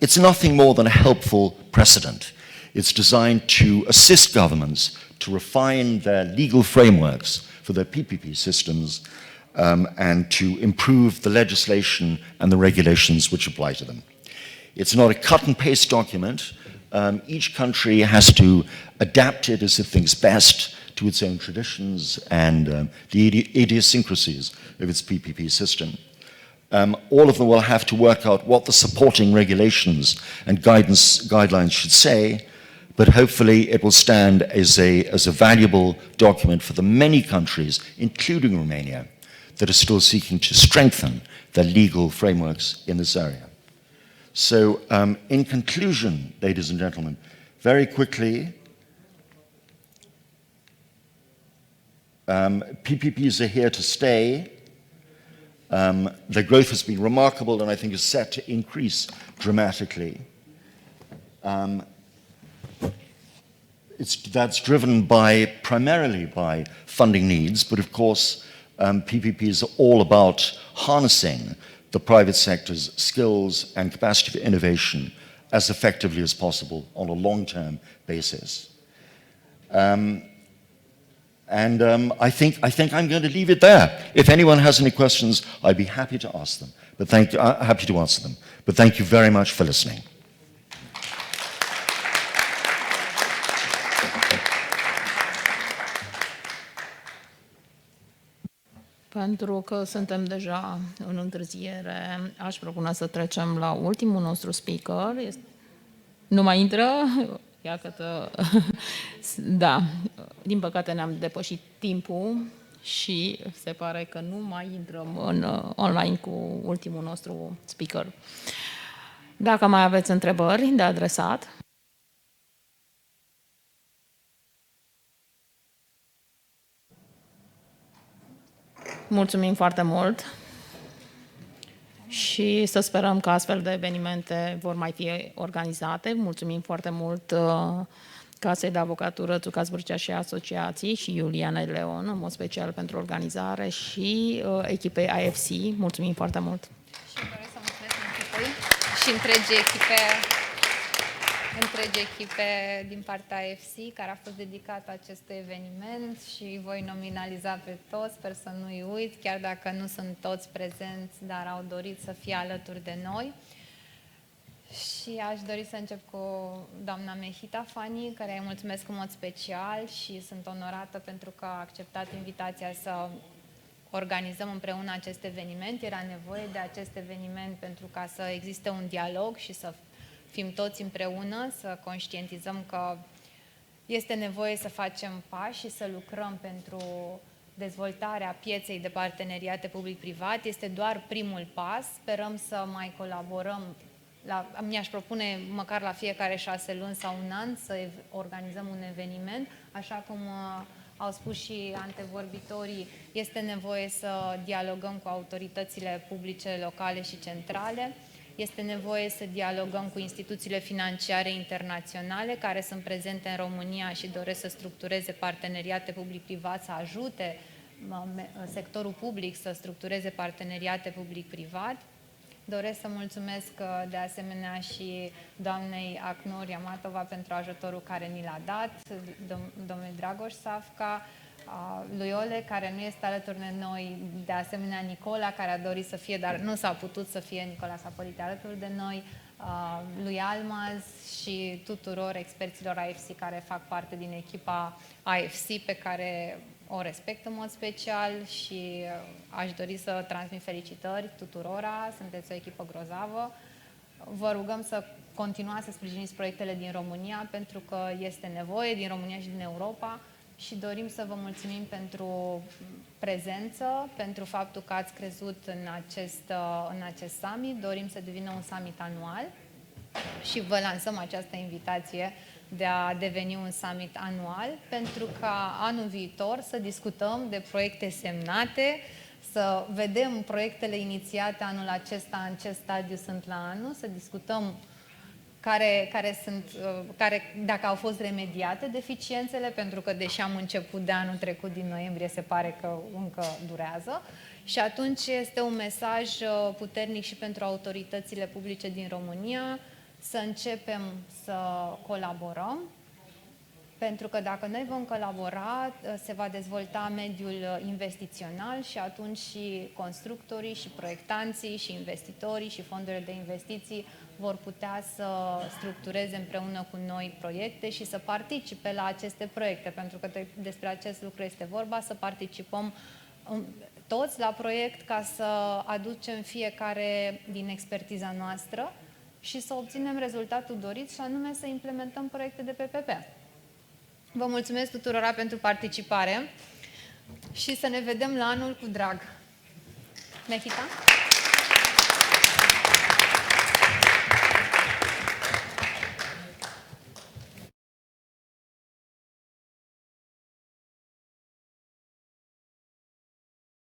It's nothing more than a helpful precedent. It's designed to assist governments to refine their legal frameworks for their PPP systems and to improve the legislation and the regulations which apply to them. It's not a cut and paste document. Each country has to adapt it as it thinks best to its own traditions and the idiosyncrasies of its PPP system. All of them will have to work out what the supporting regulations and guidelines should say, but hopefully it will stand as a valuable document for the many countries, including Romania, that are still seeking to strengthen their legal frameworks in this area. So in conclusion, ladies and gentlemen, very quickly, PPPs are here to stay. Their growth has been remarkable and I think is set to increase dramatically. That's driven primarily by funding needs, but of course PPPs are all about harnessing the private sector's skills and capacity for innovation as effectively as possible on a long-term basis. I think I'm going to leave it there. If anyone has any questions, I'd be happy to ask them. But happy to answer them. But thank you very much for listening. Pentru că suntem deja în întârziere, aș propune să trecem la ultimul nostru speaker. Nu mai intră? Iată, da, din păcate ne-am depășit timpul și se pare că nu mai intrăm online cu ultimul nostru speaker. Dacă mai aveți întrebări de adresat. Mulțumim foarte mult și să sperăm că astfel de evenimente vor mai fi organizate. Mulțumim foarte mult Casei de Avocatură Țuca Zbârcea Asociații și Iuliana Leon, în mod special pentru organizare și echipei AFC. Mulțumim foarte mult! Și doresc să mulțumesc echipei și întregi echipe din partea AFC care a fost dedicată acestui eveniment și voi nominaliza pe toți, sper să nu-i uit, chiar dacă nu sunt toți prezenți, dar au dorit să fie alături de noi. Și aș dori să încep cu doamna Mehita Fani, care îi mulțumesc în mod special și sunt onorată pentru că a acceptat invitația să organizăm împreună acest eveniment. Era nevoie de acest eveniment pentru ca să existe un dialog și să fim toți împreună, să conștientizăm că este nevoie să facem pași și să lucrăm pentru dezvoltarea pieței de parteneriate public-privat. Este doar primul pas. Sperăm să mai colaborăm. Mi-aș propune măcar la fiecare 6 luni sau un an să organizăm un eveniment. Așa cum au spus și antevorbitorii, este nevoie să dialogăm cu autoritățile publice, locale și centrale. Este nevoie să dialogăm cu instituțiile financiare internaționale care sunt prezente în România și doresc să structureze parteneriate public-privat, să ajute sectorul public să structureze parteneriate public-privat. Doresc să mulțumesc de asemenea și doamnei Acnur Yamatova pentru ajutorul care ni l-a dat, domnului Dragoș Safca, lui Ole, care nu este alături de noi, de asemenea Nicola, care a dorit să fie, dar nu s-a putut să fie, Nicola Sapolite alături de noi, lui Almaz și tuturor experților AFC care fac parte din echipa AFC, pe care o respect în mod special și aș dori să transmit felicitări tuturora, sunteți o echipă grozavă. Vă rugăm să continuați să sprijiniți proiectele din România, pentru că este nevoie din România și din Europa și dorim să vă mulțumim pentru prezență, pentru faptul că ați crezut în acest summit. Dorim să devină un summit anual și vă lansăm această invitație de a deveni un summit anual, pentru ca anul viitor să discutăm de proiecte semnate, să vedem proiectele inițiate anul acesta, în ce stadiu sunt la anul, să discutăm dacă au fost remediate deficiențele, pentru că deși am început de anul trecut din noiembrie, se pare că încă durează. Și atunci este un mesaj puternic și pentru autoritățile publice din România să începem să colaborăm, pentru că dacă noi vom colabora, se va dezvolta mediul investițional și atunci și constructorii, și proiectanții, și investitorii, și fondurile de investiții vor putea să structureze împreună cu noi proiecte și să participe la aceste proiecte, pentru că despre acest lucru este vorba, să participăm toți la proiect ca să aducem fiecare din expertiza noastră și să obținem rezultatul dorit, și anume să implementăm proiecte de PPP. Vă mulțumesc tuturora pentru participare și să ne vedem la anul cu drag. Mehita?